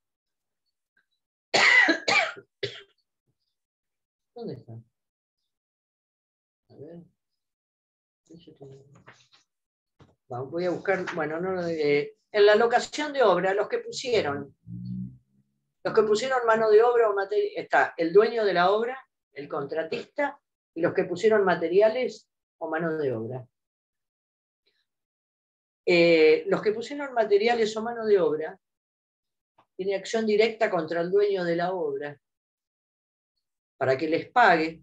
A: ¿Dónde está? A ver. Voy a buscar, bueno, en la locación de obra, los que pusieron mano de obra o material, está el dueño de la obra, el contratista, y los que pusieron materiales o mano de obra. Los que pusieron materiales o mano de obra tienen acción directa contra el dueño de la obra. para que les pague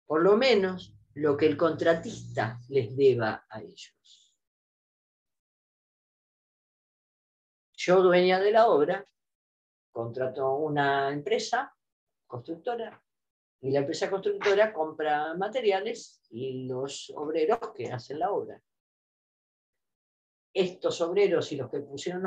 A: por lo menos lo que el contratista les deba a ellos. Yo, dueña de la obra, contrato una empresa constructora y la empresa constructora compra materiales y los obreros que hacen la obra. Estos obreros y los que pusieron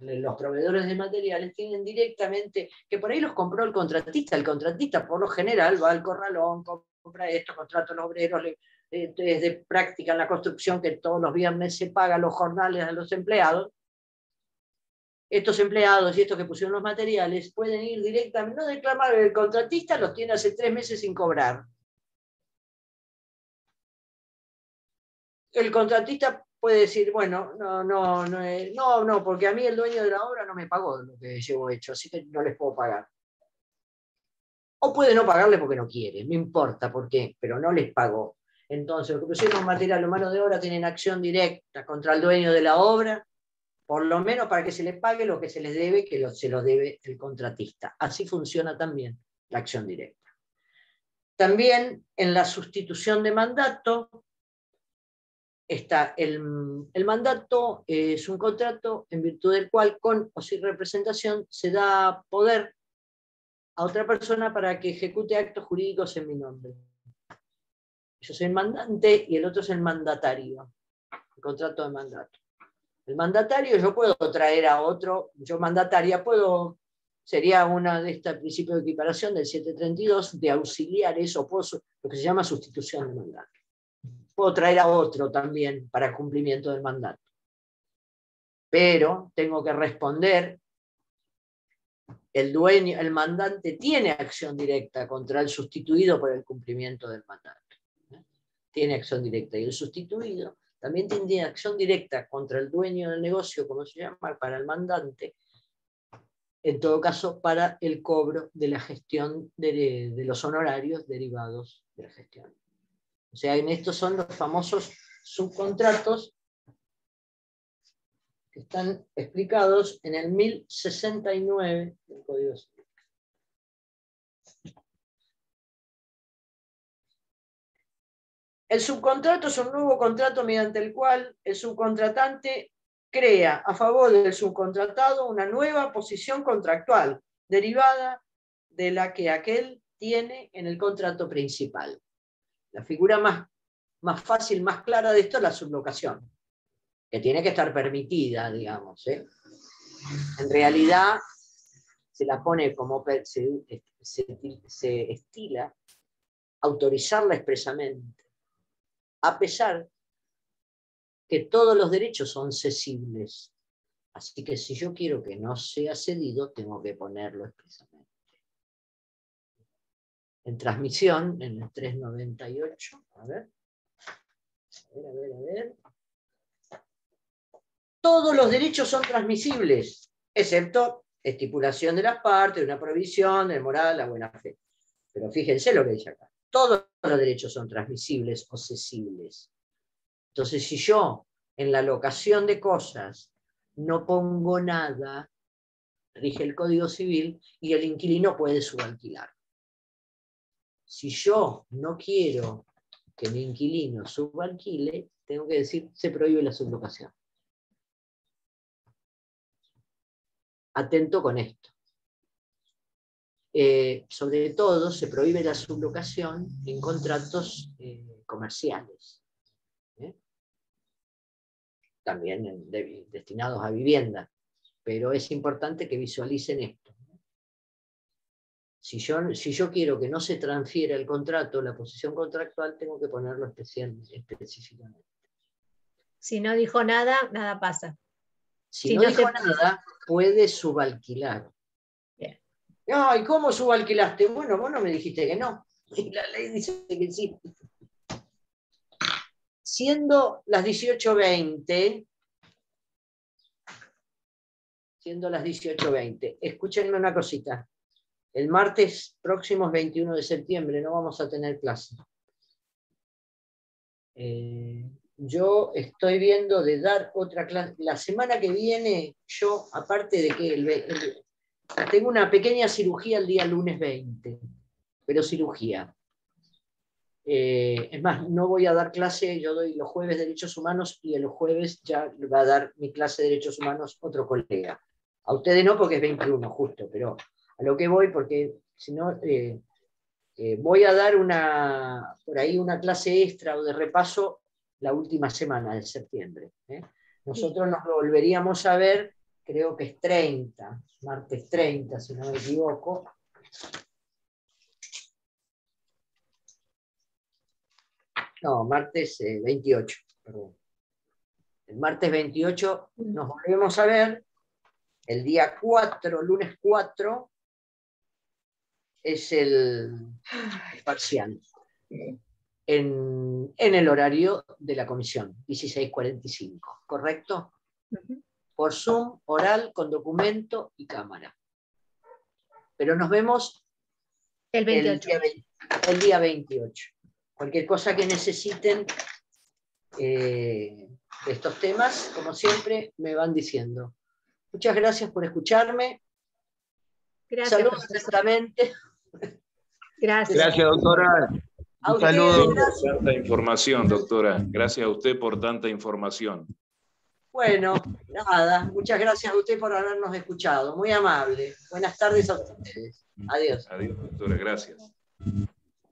A: los proveedores de materiales tienen directamente, que por ahí los compró el contratista por lo general va al corralón, compra esto, contrata a los obreros, es de práctica en la construcción que todos los viernes se pagan los jornales a los empleados. Estos empleados y estos que pusieron los materiales pueden ir directamente, no declamar, el contratista los tiene hace 3 meses sin cobrar. El contratista puede decir, bueno, no, porque a mí el dueño de la obra no me pagó lo que llevo hecho, así que no les puedo pagar. O puede no pagarle porque no quiere, no importa por qué, pero no les pagó. Entonces, los que pusieron material o mano de obra tienen acción directa contra el dueño de la obra, por lo menos para que se les pague lo que se les debe, que se lo debe el contratista. Así funciona también la acción directa. También en la sustitución de mandato, está el mandato, es un contrato en virtud del cual, con o sin representación, se da poder a otra persona para que ejecute actos jurídicos en mi nombre. Yo soy el mandante y el otro es el mandatario, el contrato de mandato. El mandatario yo puedo traer a otro, yo mandataria sería una de este principio de equiparación del 732 de auxiliares o lo que se llama sustitución de mandato. Puedo traer a otro también para cumplimiento del mandato. Pero tengo que responder, el mandante tiene acción directa contra el sustituido por el cumplimiento del mandato. Tiene acción directa. Y el sustituido también tiene acción directa contra el dueño del negocio, como se llama, para el mandante, en todo caso, para el cobro de la gestión de los honorarios derivados de la gestión. O sea, en estos son los famosos subcontratos que están explicados en el 1069 del Código Civil. El subcontrato es un nuevo contrato mediante el cual el subcontratante crea a favor del subcontratado una nueva posición contractual derivada de la que aquel tiene en el contrato principal. La figura más fácil, más clara de esto es la sublocación, que tiene que estar permitida, digamos. En realidad se la pone como se estila autorizarla expresamente, a pesar que todos los derechos son cesibles. Así que si yo quiero que no sea cedido, tengo que ponerlo expresamente. En transmisión, en el 398, a ver. Todos los derechos son transmisibles, excepto estipulación de las partes, de una provisión, de moral, la buena fe. Pero fíjense lo que dice acá. Todos los derechos son transmisibles o cesibles. Entonces, si yo en la locación de cosas no pongo nada, rige el Código Civil y el inquilino puede subalquilar. Si yo no quiero que mi inquilino subalquile, tengo que decir, se prohíbe la sublocación. Atento con esto. Sobre todo, se prohíbe la sublocación en contratos comerciales. También destinados a vivienda. Pero es importante que visualicen esto. Si yo quiero que no se transfiera el contrato, la posición contractual, tengo que ponerlo específicamente.
B: Si no dijo nada, nada pasa.
A: Si no dijo nada, puede subalquilar.
B: Bien.
A: Ay, ¿cómo subalquilaste? Bueno, vos no me dijiste que no. Y la ley dice que sí. Siendo las 18:20, escúchenme una cosita. El martes próximo, 21 de septiembre, no vamos a tener clase. Yo estoy viendo de dar otra clase. La semana que viene, yo, aparte de que tengo una pequeña cirugía el día lunes 20. pero cirugía. Es más, no voy a dar clase, yo doy los jueves Derechos Humanos y el jueves ya va a dar mi clase de Derechos Humanos otro colega. A ustedes no, porque es 21 justo, pero a lo que voy, porque si no, voy a dar por ahí una clase extra o de repaso la última semana de septiembre. Nosotros nos volveríamos a ver, creo que es 30, martes 30, si no me equivoco. No, martes 28, perdón. El martes 28 nos volvemos a ver. El día 4, lunes 4, es el parcial. En el horario de la comisión, 16:45, ¿correcto? Por Zoom, oral, con documento y cámara. Pero nos vemos
B: El 28.
A: El día 28. Cualquier cosa que necesiten de estos temas, como siempre, me van diciendo. Muchas gracias por escucharme.
B: Gracias,
A: Saludos
B: profesor.
A: atentamente.
B: Gracias.
E: Gracias, doctora.
A: A
E: Un
A: ustedes,
E: saludo.
A: gracias.
F: Tanta información, doctora. Gracias a usted por tanta información.
A: Bueno, nada, muchas gracias a usted por habernos escuchado. Muy amable. Buenas tardes a ustedes. Adiós.
F: Adiós, doctora. Gracias.